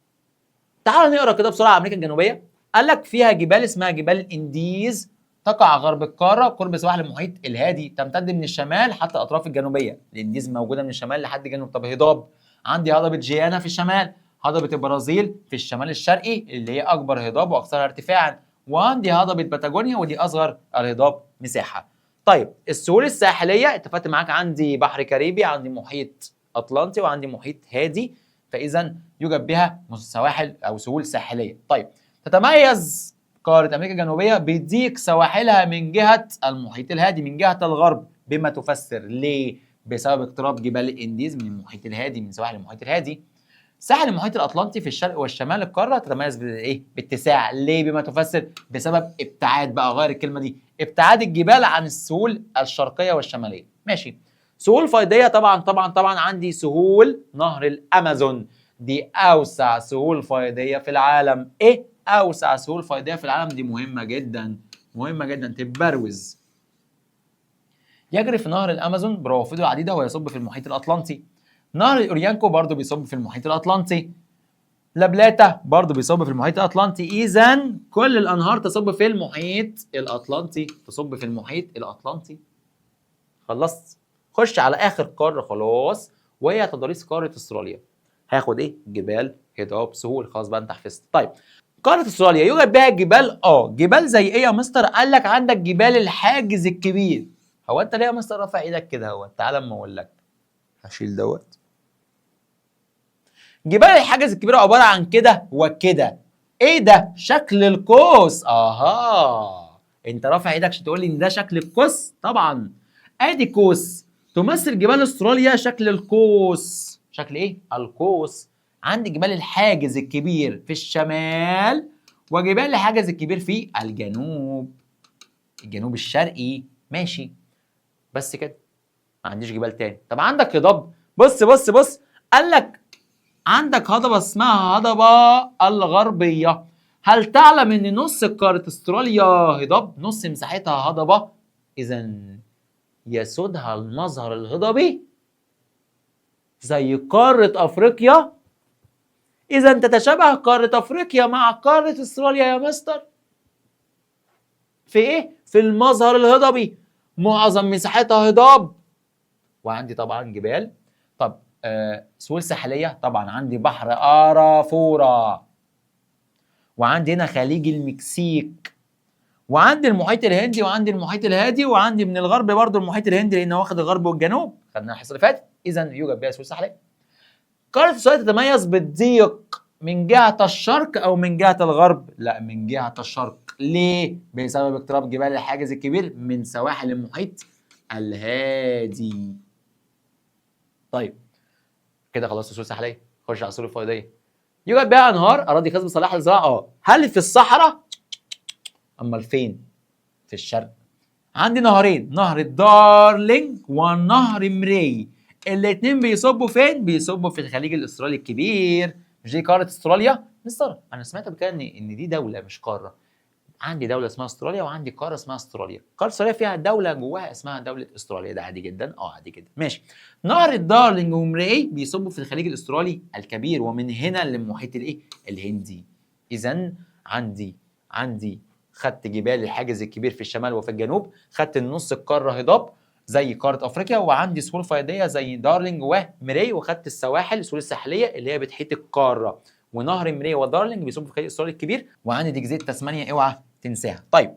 تعال نقرا كده بسرعه. امريكا الجنوبيه قال لك فيها جبال اسمها جبال الانديز، تقع غرب القاره قرب سواحل المحيط الهادي، تمتد من الشمال حتى الاطراف الجنوبيه. الانديز موجوده من الشمال لحد الجنوب. طب هضاب، عندي هضبه جيانا في الشمال، هضبه البرازيل في الشمال الشرقي اللي هي اكبر هضاب واكثرها ارتفاعا، وعندي هضبه باتاجونيا ودي اصغر الهضاب مساحه. طيب السهول الساحليه اتفقت معاك، عندي بحر كاريبي، عندي محيط اطلنطي، وعندي محيط هادي، فاذا يوجد بها سواحل او سهول ساحليه. طيب تتميز قارة أمريكا الجنوبية بضيق سواحلها من جهة المحيط الهادي من جهة الغرب، بما تفسر ليه؟ بسبب اقتراب جبال الإنديز من المحيط الهادي، من سواحل المحيط الهادي. ساحل المحيط الاطلنطي في الشرق والشمال القاره تتميز بالايه؟ باتساع. ليه؟ بما تفسر بسبب ابتعاد، بقى غير الكلمه دي، ابتعاد الجبال عن السهول الشرقيه والشماليه. ماشي. سهول فيضيه، طبعا عندي سهول نهر الامازون، دي اوسع سهول فيضيه في العالم. ايه اوسع سهول فيضيه في العالم؟ دي مهمه جدا، مهمه جدا تتبروز. يجري في نهر الامازون بروافده عديده ويصب في المحيط الاطلنطي. نهر الاوريانكو برضه بيصب في المحيط الاطلنطي. لابلاتا برضه بيصب في المحيط الاطلنطي. اذا كل الانهار تصب في المحيط الاطلنطي، تصب في المحيط الاطلنطي. خلصت. خش على اخر قاره خلاص، وهي تضاريس قاره استراليا. هاخد ايه؟ جبال هضاب سهول. خلاص بقى انت حفظت. طيب قاره استراليا يوجد بها جبال، جبال زي ايه يا مستر؟ قال لك عندك جبال الحاجز الكبير. هو انت ليه يا مستر رافع ايدك كده؟ هو تعالى اما اقول لك. هشيل دوت. جبال الحاجز الكبير عباره عن كده وكده. ايه ده؟ شكل القوس. انت رافع ايدك عشان تقول لي ان ده شكل القوس؟ طبعا ادي قوس تمثل جبال استراليا شكل القوس. شكل ايه؟ القوس. عندي جبال الحاجز الكبير في الشمال، وجبال الحاجز الكبير في الجنوب، الجنوب الشرقي. ماشي، بس كده، ما عنديش جبال تاني. طب عندك هضاب. بص قال لك عندك هضبه اسمها هضبه الغربيه. هل تعلم ان نص قاره استراليا هضاب؟ نص مساحتها هضبه. اذا يسودها المظهر الهضبي زي قاره افريقيا. اذا تتشابه قاره افريقيا مع قاره استراليا يا مستر. في ايه؟ في المظهر الهضبي. معظم مساحتها هضاب. وعندي طبعا جبال. طب سهول ساحليه، طبعا عندي بحر ارافورا، وعندي هنا خليج المكسيك، وعندي المحيط الهندي، وعندي المحيط الهادي، وعندي من الغرب برضو المحيط الهندي لانه واخد الغرب والجنوب، خدنا الحصه اللي فاتت. اذا يوجد بها سهول ساحليه. قاره استراليا تتميز بالضيق من جهه الشرق او من جهه الغرب؟ لا، من جهه الشرق. ليه؟ بسبب اقتراب جبال الحاجز الكبير من سواحل المحيط الهادي. طيب كده خلاص سهول ساحليه. خش على السهول الفيضيه. يوجد بها انهار اراضي خصبه صالحه للزراعه. هل في الصحراء؟ امال فين؟ في الشرق. عندي نهرين، نهر الدارلينج ونهر مري. الاثنين بيصبوا فين؟ بيصبوا في الخليج الاسترالي الكبير. مش دي قاره استراليا؟ مستر انا سمعت قبل كده ان دي دوله مش قاره. عندي دوله اسمها استراليا وعندي قاره اسمها استراليا. قاره استراليا فيها دوله جواها اسمها دوله استراليا. ده عادي جدا. عادي جدا. ماشي. نهر الدارلينج ومري بيصبوا في الخليج الاسترالي الكبير، ومن هنا للمحيط الايه؟ الهندي. اذا عندي خدت جبال الحاجز الكبير في الشمال وفي الجنوب، خدت النص القاره هضاب زي قاره افريقيا، وعندي سهول فيضيه زي دارلينج ومري، وخدت السواحل السهول الساحليه اللي هي بتحيط القاره. ونهر مري ودارلينج بيصب في الخليج الاسترالي الكبير، وعندي دي جزيره تسمانيا اوعى تنساها. طيب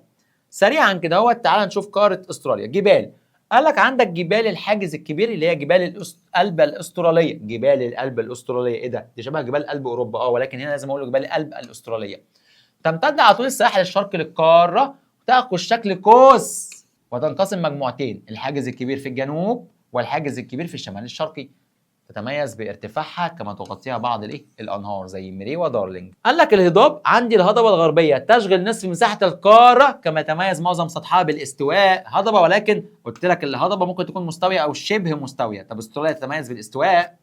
سريعا كده تعال نشوف قاره استراليا. جبال، قال لك عندك جبال الحاجز الكبير اللي هي جبال القلب الاستراليه. جبال القلب الاستراليه، ايه ده؟ دي شبه جبال قلب اوروبا، ولكن هنا لازم اقول جبال القلب الاستراليه. تمتد على طول الساحل الشرقي للقاره، وتاخذ شكل قوس، وتنقسم مجموعتين، الحاجز الكبير في الجنوب والحاجز الكبير في الشمال الشرقي. تتميز بارتفاعها كما تغطيها بعض الانهار زي ميري ودارلينج. قال لك الهضاب، عندي الهضبه الغربيه تشغل نصف مساحه القاره، كما يتميز معظم سطحها بالاستواء. هضبه، ولكن قلت لك الهضبه ممكن تكون مستويه او شبه مستويه. طب استراليا تتميز بالاستواء،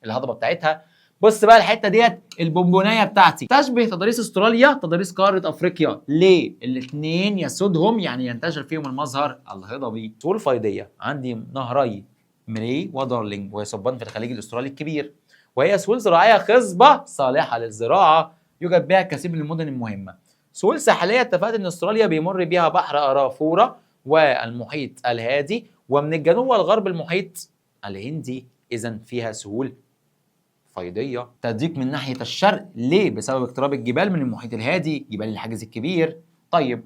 الهضبه بتاعتها. بص بقى الحته ديت البونبونيه بتاعتي، تشبه تضاريس استراليا تضاريس قاره افريقيا. ليه؟ الاثنين يسودهم يعني ينتشر فيهم المظهر الهضبي. سهول فيضيه، عندي نهري ميري ودارلينج ويصبان في الخليج الاسترالي الكبير، وهي سهول زراعيه خصبه صالحه للزراعه، يوجد بها كثير من المدن المهمه. سهول ساحليه، اتفقت ان استراليا بيمر بها بحر ارافورا والمحيط الهادي، ومن الجنوب والغرب المحيط الهندي. اذا فيها سهول فيضيه. تضيق من ناحيه الشرق، ليه؟ بسبب اقتراب الجبال من المحيط الهادي، جبال الحاجز الكبير. طيب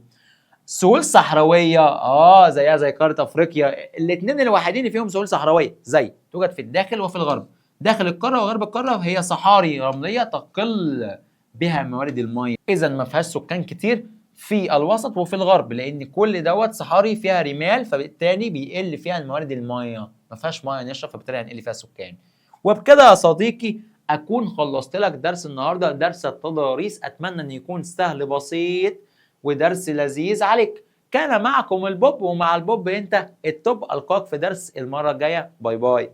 سهول صحراويه، زيها زي قاره افريقيا. الاثنين الوحيدين اللي فيهم سهول صحراويه توجد في الداخل وفي الغرب. داخل القاره وغرب القاره هي صحاري رمليه تقل بها موارد المياه، اذا ما فيهاش سكان كتير. في الوسط وفي الغرب، لان كل دوت صحاري فيها رمال، فبالتالي بيقل فيها الموارد المياه، ما فيهاش مياه نشرب، فبالتالي هنقل فيها سكان. وبكده يا صديقي اكون خلصت لك درس النهارده، درس التضاريس. اتمنى ان يكون سهل بسيط ودرس لذيذ عليك. كان معكم البوب، ومع البوب انت التوب. القاك في درس المره الجايه. باي باي.